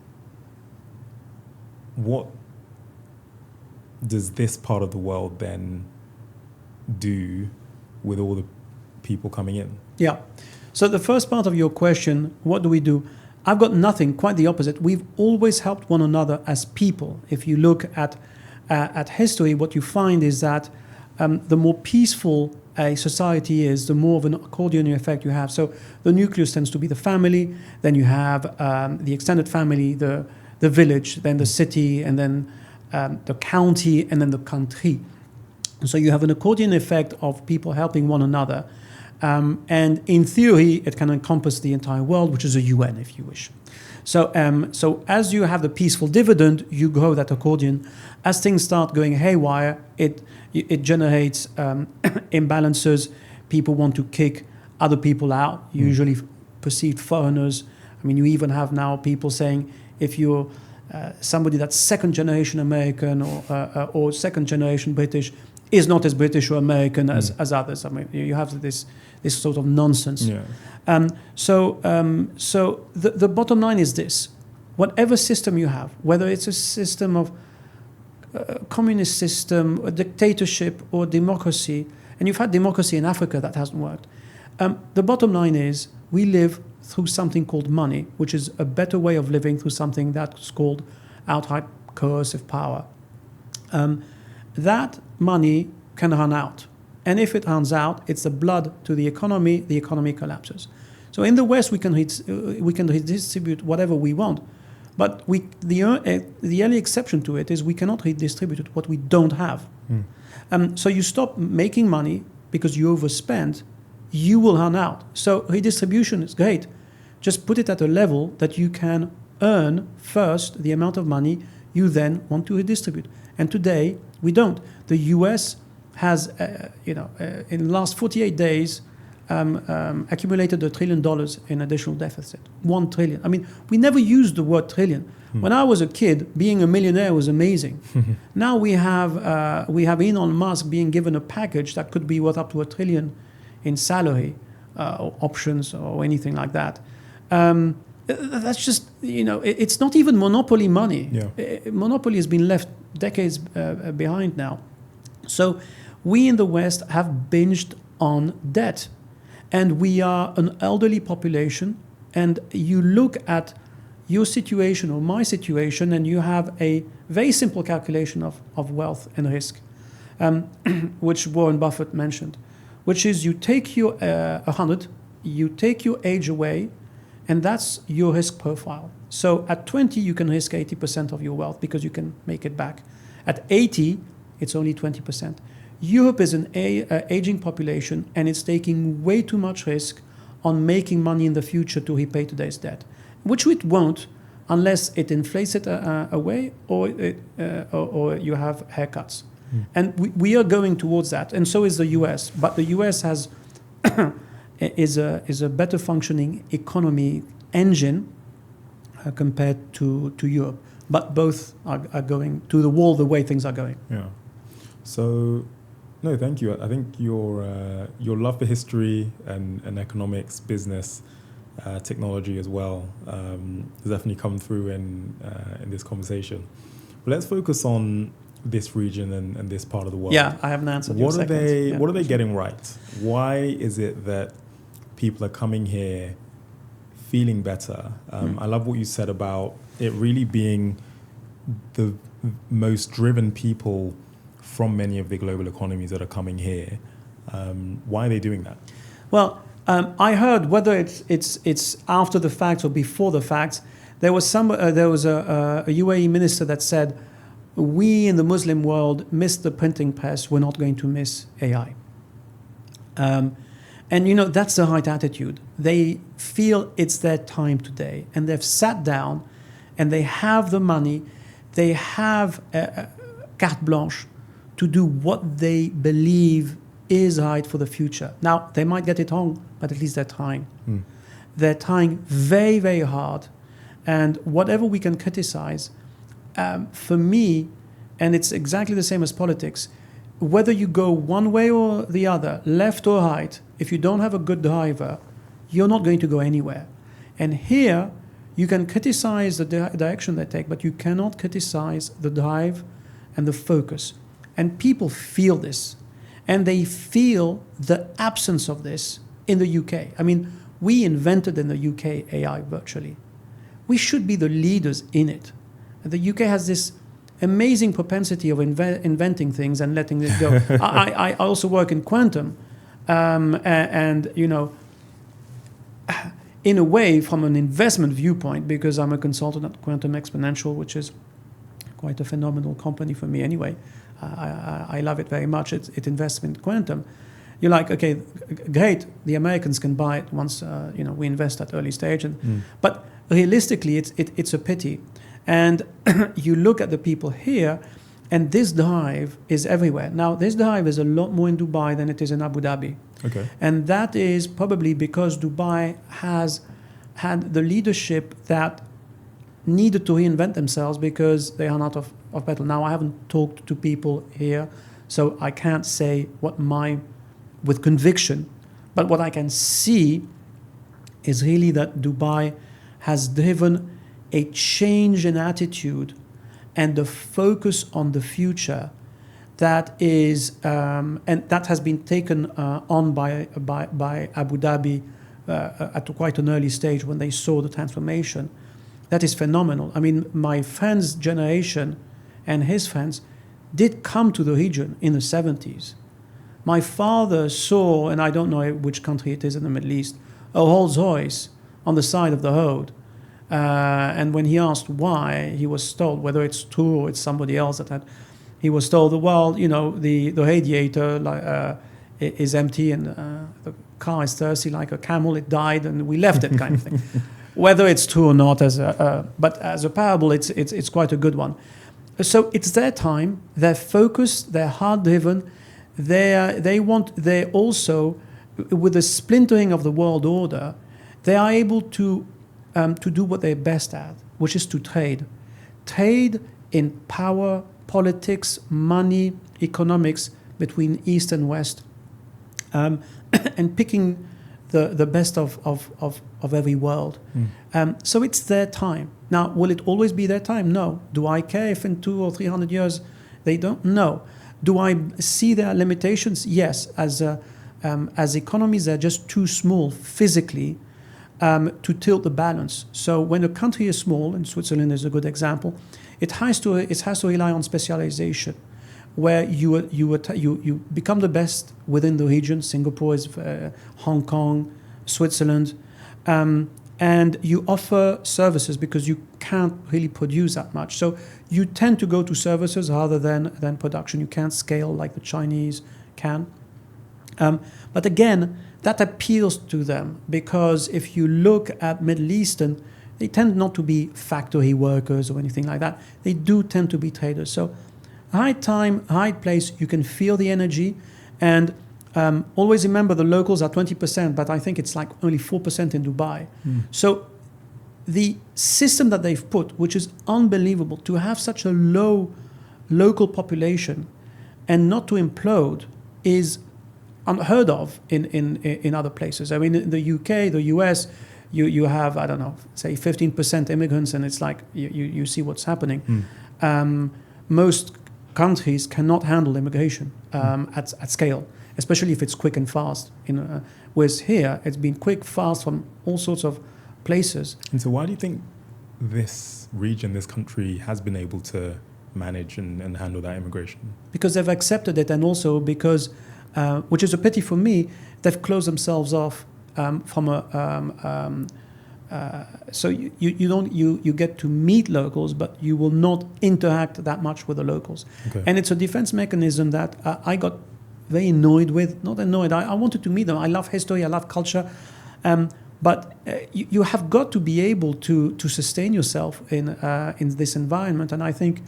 what does this part of the world then do with all the people coming in? Yeah. So the first part of your question, what do we do? I've got nothing, quite the opposite. We've always helped one another as people. If you look at history, what you find is that the more peaceful a society is, the more of an accordion effect you have. So the nucleus tends to be the family, then you have the extended family, the village, then the city, and then the county, and then the country. So you have an accordion effect of people helping one another. And in theory, it can encompass the entire world, which is a UN, if you wish. So as you have the peaceful dividend, you grow that accordion. As things start going haywire, it generates imbalances. People want to kick other people out, usually perceived foreigners. I mean, you even have now people saying, if you're somebody that's second generation American or second generation British, is not as British or American as others. I mean, you have this sort of nonsense. Yeah. So the bottom line is this: whatever system you have, whether it's a system of communist system, a dictatorship, or democracy, and you've had democracy in Africa that hasn't worked. The bottom line is we live through something called money, which is a better way of living through something that's called outright coercive power. That money can run out. And if it runs out, it's the blood to the economy collapses. So in the West, we can redistribute whatever we want. But the only exception to it is we cannot redistribute what we don't have. So you stop making money because you overspend, you will run out. So redistribution is great. Just put it at a level that you can earn first the amount of money you then want to redistribute. And today, we don't. The US has, in the last 48 days, accumulated $1 trillion in additional deficit. 1 trillion. I mean, we never used the word trillion. When I was a kid, being a millionaire was amazing. Now we have Elon Musk being given a package that could be worth up to $1 trillion in salary, or options, or anything like that. That's just, it's not even monopoly money. Yeah. Monopoly has been left decades behind now. So we in the West have binged on debt, and we are an elderly population. And you look at your situation or my situation, and you have a very simple calculation of wealth and risk, which Warren Buffett mentioned, which is you take your 100, you take your age away, and that's your risk profile. So at 20, you can risk 80% of your wealth because you can make it back. At 80, it's only 20%. Europe is an aging population, and it's taking way too much risk on making money in the future to repay today's debt, which it won't unless it inflates it away or you have haircuts. And we are going towards that, and so is the US. But the US has is a better functioning economy engine compared to Europe. But both are going to the wall the way things are going. Yeah. So, no, thank you. I think your love for history and economics, business, technology as well has definitely come through in this conversation. But let's focus on this region and this part of the world. Yeah, I haven't answered your second. What are they getting right? Why is it that people are coming here feeling better? I love what you said about it really being the most driven people from many of the global economies that are coming here. Why are they doing that? Well, I heard, whether it's after the fact or before the fact, there was a UAE minister that said, we in the Muslim world missed the printing press, we're not going to miss AI. And that's the right attitude. They feel it's their time today, and they've sat down and they have the money, they have carte blanche to do what they believe is right for the future. Now, they might get it wrong, but at least they're trying. They're trying very, very hard. And whatever we can criticize, for me, and it's exactly the same as politics, whether you go one way or the other, left or right, if you don't have a good driver, you're not going to go anywhere. And here, you can criticize the direction they take, but you cannot criticize the drive and the focus. And people feel this. And they feel the absence of this in the UK. I mean, we invented in the UK AI virtually. We should be the leaders in it. And the UK has this amazing propensity of inventing things and letting it go. I also work in quantum, and in a way, from an investment viewpoint, because I'm a consultant at Quantum Exponential, which is quite a phenomenal company for me anyway. I love it very much. It invests in quantum. You're like, okay, great. The Americans can buy it once we invest at early stage, but realistically, it's a pity. And you look at the people here, and this drive is everywhere. Now, this drive is a lot more in Dubai than it is in Abu Dhabi. Okay. And that is probably because Dubai has had the leadership that needed to reinvent themselves because they are out of battle. Now, I haven't talked to people here, so I can't say with conviction, but what I can see is really that Dubai has driven a change in attitude and the focus on the future that is, and that has been taken on by Abu Dhabi at quite an early stage when they saw the transformation. That is phenomenal. I mean, my friend's generation and his friends did come to the region in the 70s. My father saw, and I don't know which country it is in the Middle East, a Rolls Royce on the side of the road. And when he asked why, he was told, whether it's true or it's somebody else he was told, well, the radiator is empty and the car is thirsty like a camel, it died and we left it, kind of thing. Whether it's true or not, but as a parable, it's quite a good one. So it's their time, they're focused, they're hard-driven, they're also, with the splintering of the world order, they are able to do what they're best at, which is to trade. Trade in power, politics, money, economics between East and West, and picking the best of every world. So it's their time. Now, will it always be their time? No. Do I care if in 200 or 300 years they don't? No. Do I see their limitations? Yes. As economies, they're just too small physically to tilt the balance. So when a country is small, and Switzerland is a good example, it has to rely on specialization, where you become the best within the region. Singapore is Hong Kong, Switzerland, and you offer services because you can't really produce that much. So you tend to go to services rather than production. You can't scale like the Chinese can. But again, that appeals to them because if you look at Middle Eastern, they tend not to be factory workers or anything like that. They do tend to be traders. So right time, right place, you can feel the energy. And always remember the locals are 20%, but I think it's like only 4% in Dubai. So the system that they've put, which is unbelievable, to have such a low local population and not to implode is unheard of in other places. I mean, in the UK, the US, you have, I don't know, say 15% immigrants, and it's like you see what's happening. Most countries cannot handle immigration at scale, especially if it's quick and fast. Whereas here, it's been quick, fast from all sorts of places. And so why do you think this region, this country, has been able to manage and handle that immigration? Because they've accepted it, and also because which is a pity for me, they've closed themselves off from a. So you get to meet locals, but you will not interact that much with the locals. Okay. And it's a defense mechanism that I got very annoyed with. Not annoyed. I wanted to meet them. I love history. I love culture. But you have got to be able to sustain yourself in this environment, and I think,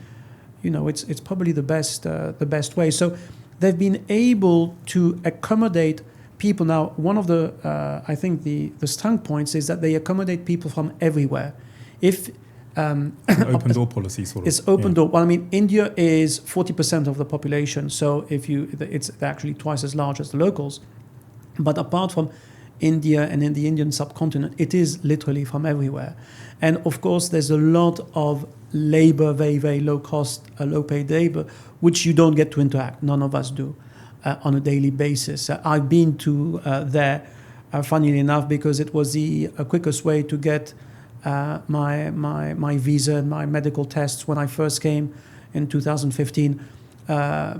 it's probably the best way. So they've been able to accommodate people. Now, one of the I think the strong points is that they accommodate people from everywhere. If an open door policy, sort of. It's open door. Well, I mean, India is 40% of the population, so it's actually twice as large as the locals. But apart from India and in the Indian subcontinent, it is literally from everywhere. And of course, there's a lot of labor, very, very low cost, low paid labor, which you don't get to interact. None of us do on a daily basis. I've been to there, funnily enough, because it was the quickest way to get my visa and my medical tests when I first came in 2015.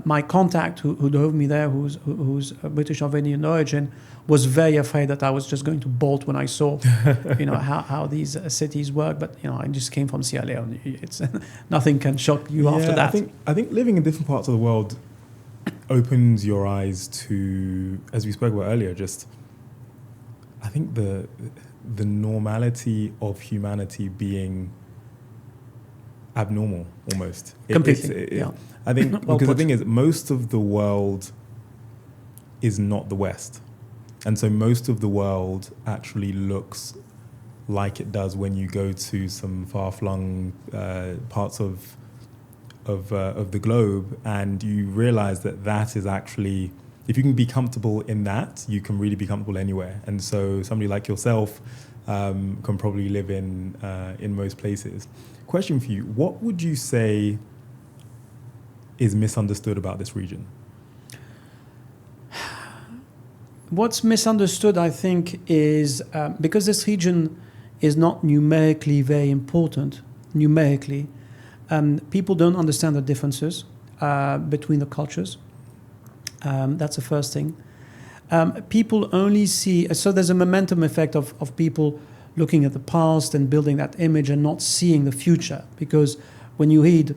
My contact who drove me there, who's British of Indian origin, was very afraid that I was just going to bolt when I saw, how these cities work. But I just came from Sierra Leone. It's nothing can shock you after that. I think living in different parts of the world opens your eyes to, as we spoke about earlier, just I think the normality of humanity being abnormal almost. Completely. I think because the thing is, most of the world is not the West. And so most of the world actually looks like it does when you go to some far-flung parts of the globe, and you realize that is actually, if you can be comfortable in that, you can really be comfortable anywhere. And so somebody like yourself can probably live in most places. Question for you: what would you say is misunderstood about this region? What's misunderstood, I think, is because this region is not numerically very important, people don't understand the differences between the cultures. That's the first thing. People only see, so there's a momentum effect of people looking at the past and building that image and not seeing the future. Because when you read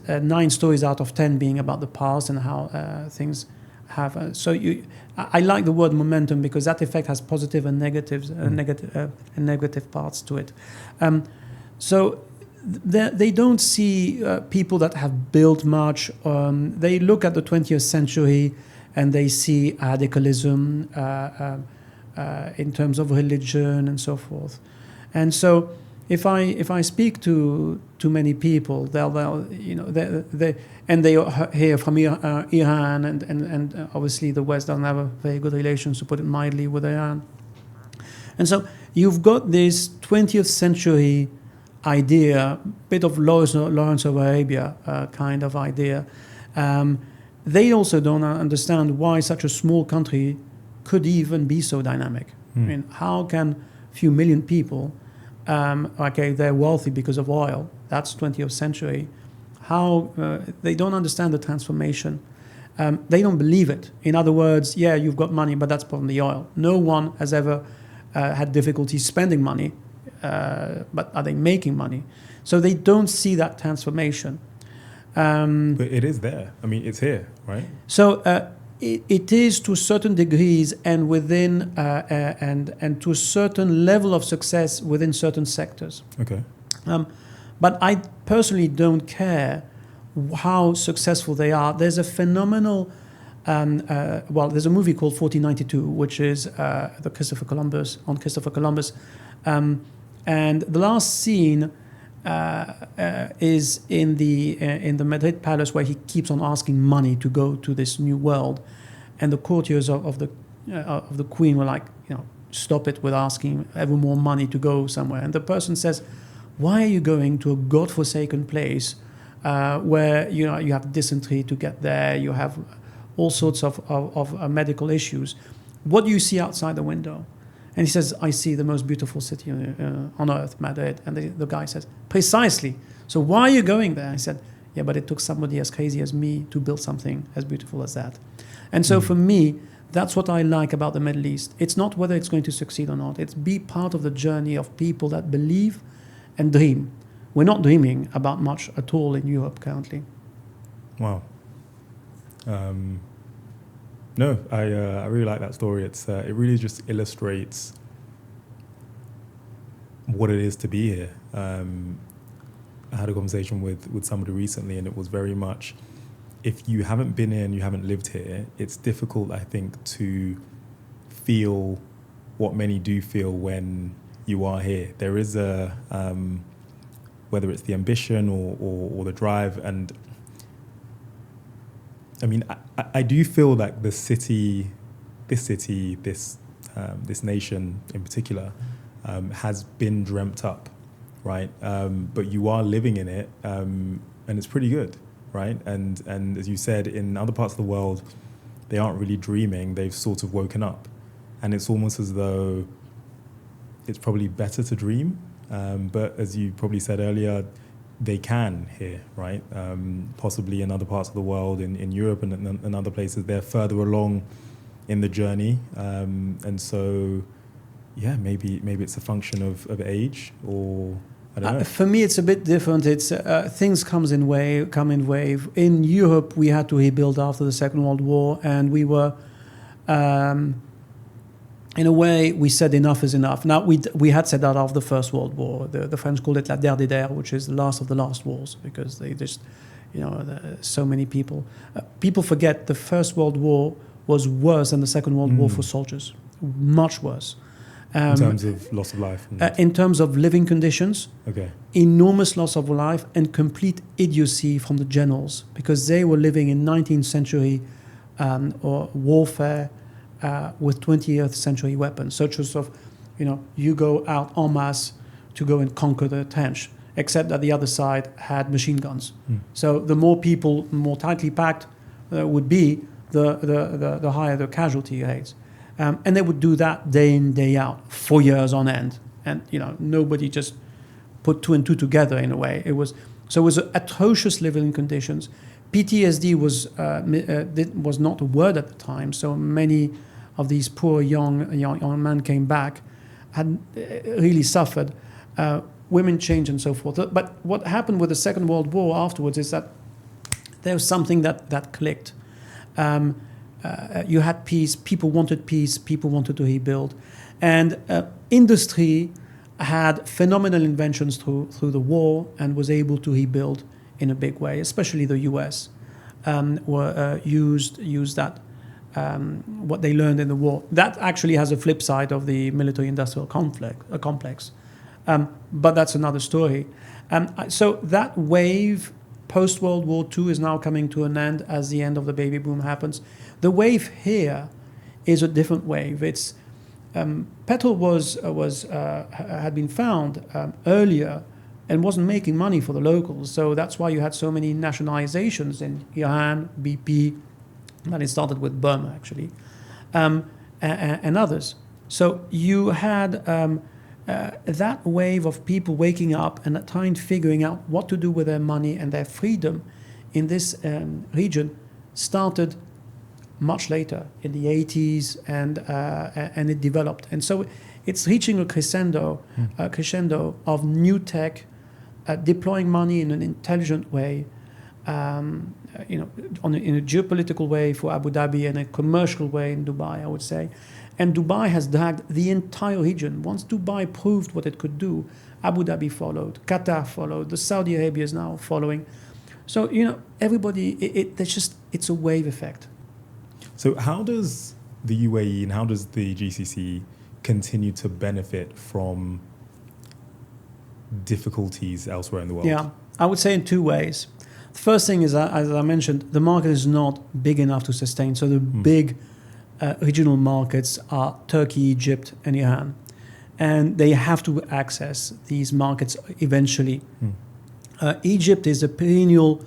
9 stories out of 10 being about the past and how things have, I like the word momentum because that effect has positive and negatives, negative parts to it. So they don't see people that have built much. They look at the 20th century and they see radicalism in terms of religion and so forth. And so if I speak to many people, they'll they hear from Iran and obviously the West doesn't have a very good relations, to put it mildly, with Iran. And so you've got this 20th century idea, bit of Lawrence of Arabia kind of idea. They also don't understand why such a small country could even be so dynamic. I mean, how can a few million people, they're wealthy because of oil, that's 20th century, how they don't understand the transformation. They don't believe it. In other words, yeah, you've got money, but that's from the oil. No one has ever had difficulty spending money, but are they making money? So they don't see that transformation. But it is there. I mean, it's here, right? So it is to certain degrees and within and to a certain level of success within certain sectors. Okay. But I personally don't care how successful they are. There's a phenomenal, there's a movie called 1492, which is the Christopher Columbus. And the last scene is in the Madrid palace, where he keeps on asking money to go to this new world, and the courtiers of the queen were like, stop it with asking ever more money to go somewhere. And the person says, why are you going to a godforsaken place where you have dysentery to get there, you have all sorts of medical issues? What do you see outside the window? And he says, I see the most beautiful city on earth, Madrid. And the guy says, precisely. So why are you going there? I said, yeah, but it took somebody as crazy as me to build something as beautiful as that. And so for me, that's what I like about the Middle East. It's not whether it's going to succeed or not. It's be part of the journey of people that believe and dream. We're not dreaming about much at all in Europe currently. Wow. No, I really like that story. It really just illustrates what it is to be here. I had a conversation with somebody recently, and it was very much, if you haven't been here and you haven't lived here, it's difficult, I think, to feel what many do feel when you are here. There is a, whether it's the ambition or the drive, and I mean, I do feel like this nation in particular has been dreamt up, right? But you are living in it, and it's pretty good, right? And as you said, in other parts of the world, they aren't really dreaming; they've sort of woken up, and it's almost as though it's probably better to dream. But as you probably said earlier, they can here, right? Possibly in other parts of the world, in Europe and other places, they're further along in the journey. And so, yeah, maybe it's a function of age, or I don't know. For me, it's a bit different. It's things come in wave. In Europe, we had to rebuild after the Second World War, and we were... in a way, we said enough is enough. Now, we had said that after the First World War. The French called it la dernière des guerres, which is the last of the last wars, because they just, so many people. People forget the First World War was worse than the Second World War for soldiers, much worse. In terms of loss of life? In terms of living conditions, okay. Enormous loss of life and complete idiocy from the generals, because they were living in 19th century warfare, with 20th century weapons, such as you go out en masse to go and conquer the trench, except that the other side had machine guns. So the more people, more tightly packed would be, the higher the casualty rates. And they would do that day in, day out, for years on end. And nobody just put two and two together in a way. It was atrocious living conditions. PTSD was not a word at the time, so many of these poor young men came back, had really suffered. Women changed and so forth. But what happened with the Second World War afterwards is that there was something that clicked. You had peace, people wanted to rebuild. And industry had phenomenal inventions through the war and was able to rebuild in a big way, especially the US, used that. What they learned in the war. That actually has a flip side of the military-industrial complex. But that's another story. So that wave post-World War II is now coming to an end as the end of the baby boom happens. The wave here is a different wave. It's petrol had been found earlier and wasn't making money for the locals. So that's why you had so many nationalizations in Iran, BP, and it started with Burma actually, and others. So you had that wave of people waking up and at times figuring out what to do with their money and their freedom in this region started much later in the 80s, and it developed. And so it's reaching a crescendo of new tech, deploying money in an intelligent way, in a geopolitical way for Abu Dhabi and a commercial way in Dubai, I would say. And Dubai has dragged the entire region. Once Dubai proved what it could do, Abu Dhabi followed, Qatar followed, the Saudi Arabia is now following. So, everybody, it's a wave effect. So how does the UAE and how does the GCC continue to benefit from difficulties elsewhere in the world? Yeah, I would say in two ways. The first thing is, as I mentioned, the market is not big enough to sustain. So the big regional markets are Turkey, Egypt, and Iran. And they have to access these markets eventually. Egypt is a perennial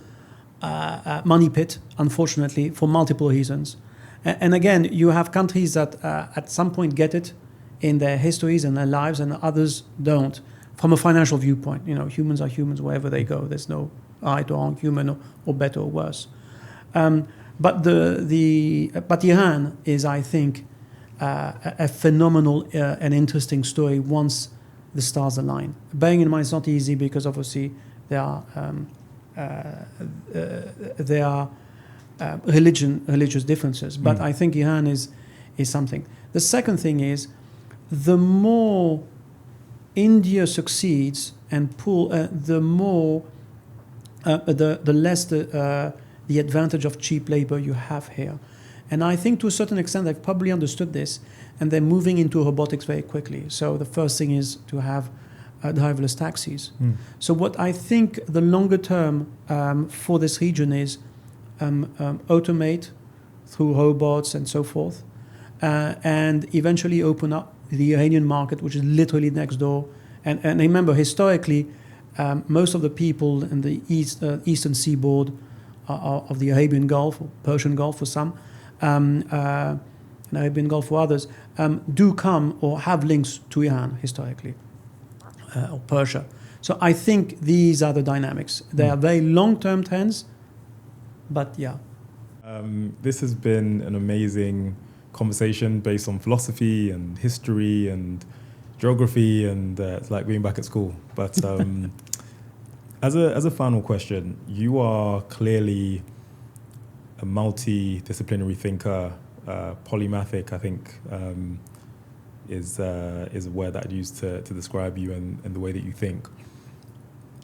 money pit, unfortunately, for multiple reasons. And again, you have countries that at some point get it in their histories and their lives, and others don't. From a financial viewpoint, humans are humans wherever they go. There's no right or wrong human or better or worse. But Iran is, I think, a phenomenal and interesting story once the stars align. Bearing in mind, it's not easy because obviously there are religious differences. But I think Iran is something. The second thing is, the more India succeeds and the more the less the advantage of cheap labor you have here. And I think to a certain extent they've probably understood this, and they're moving into robotics very quickly. So the first thing is to have driverless taxis. So what I think the longer term for this region is automate through robots and so forth, and eventually open up the Iranian market, which is literally next door. And remember, historically, most of the people in the eastern seaboard of the Arabian Gulf, or Persian Gulf for some, and Arabian Gulf for others, do come or have links to Iran historically, or Persia. So I think these are the dynamics. They are very long-term trends, but yeah. This has been an amazing conversation based on philosophy and history and geography, and it's like being back at school. But as a final question, you are clearly a multidisciplinary thinker, polymathic, I think, is a word that I'd use to describe you and the way that you think.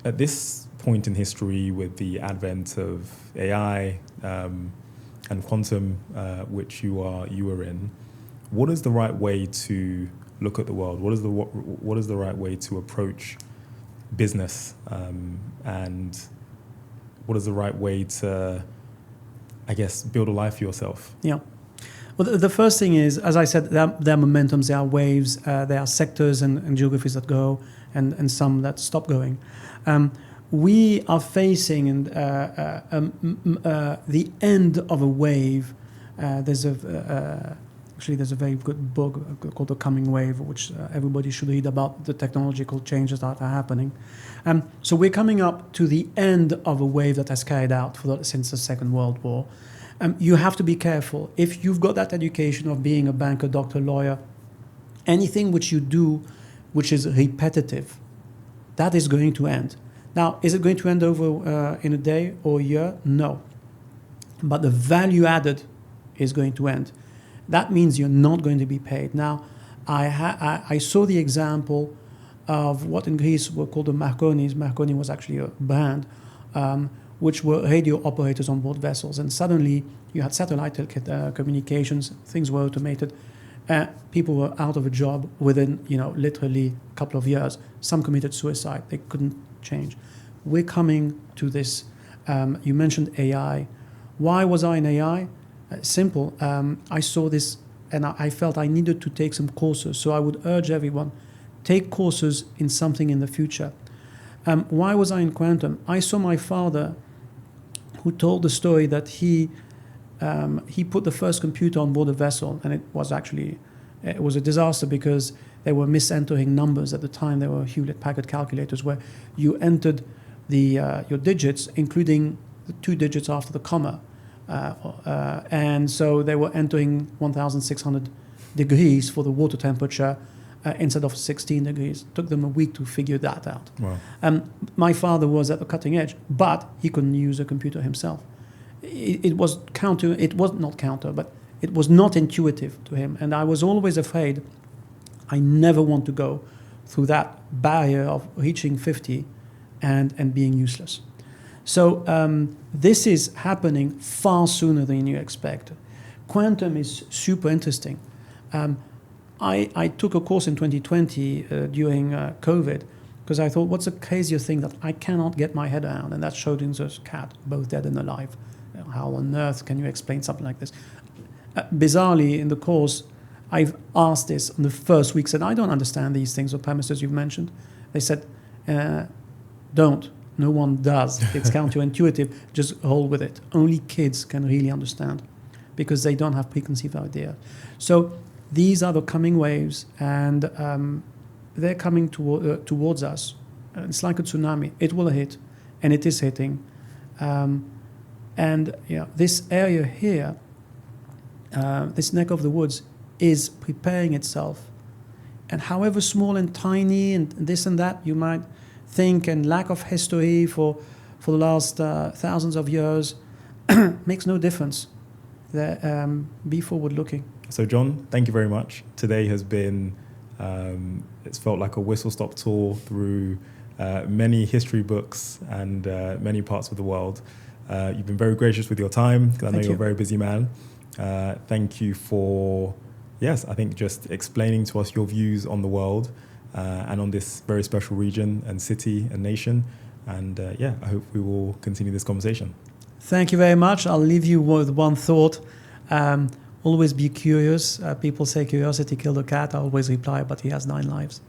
At this point in history, with the advent of AI and quantum, which you are in, what is the right way to look at the world? What is the right way to approach business, and what is the right way to, I guess, build a life for yourself? Yeah. Well, the first thing is, as I said, there are momentums, there are waves, there are sectors and geographies that go and some that stop going. We are facing the end of a wave. There's a very good book called The Coming Wave, which everybody should read, about the technological changes that are happening. So we're coming up to the end of a wave that has carried out since the Second World War. You have to be careful. If you've got that education of being a banker, doctor, lawyer, anything which you do which is repetitive, that is going to end. Now, is it going to end over in a day or a year? No. But the value added is going to end. That means you're not going to be paid. Now, I saw the example of what in Greece were called the Marconis. Marconi was actually a brand, which were radio operators on board vessels. And suddenly you had satellite communications, things were automated. People were out of a job within, literally a couple of years. Some committed suicide. They couldn't change. We're coming to this. You mentioned AI. Why was I in AI? Simple. I saw this and I felt I needed to take some courses. So I would urge everyone, take courses in something in the future. Why was I in quantum? I saw my father, who told the story that he put the first computer on board a vessel, and it was a disaster because they were misentering numbers at the time. There were Hewlett-Packard calculators where you entered your digits, including the 2 digits after the comma, and so they were entering 1,600 degrees for the water temperature instead of 16 degrees. It took them a week to figure that out. Wow. My father was at the cutting edge, but he couldn't use a computer himself. It was not intuitive to him, and I was always afraid. I never want to go through that barrier of reaching 50 and being useless. So this is happening far sooner than you expect. Quantum is super interesting. I took a course in 2020 during COVID because I thought, what's the craziest thing that I cannot get my head around? And that's Schrödinger's cat, both dead and alive. How on earth can you explain something like this? Bizarrely, in the course, I've asked this on the first week, said, I don't understand these things or premises you've mentioned. They said, don't. No one does. It's counterintuitive. Just roll with it. Only kids can really understand because they don't have preconceived idea. So these are the coming waves, and they're coming towards us. It's like a tsunami. It will hit, and it is hitting. And this area here, this neck of the woods, is preparing itself. And however small and tiny and this and that you might think, and lack of history for the last thousands of years, makes no difference. Be forward-looking. So, John, thank you very much. Today has been, it's felt like a whistle-stop tour through many history books and many parts of the world. You've been very gracious with your time, because I know you're a very busy man. Thank you for, I think just explaining to us your views on the world and on this very special region and city and nation. And I hope we will continue this conversation. Thank you very much. I'll leave you with one thought. Always be curious. People say curiosity killed a cat. I always reply, but he has 9 lives.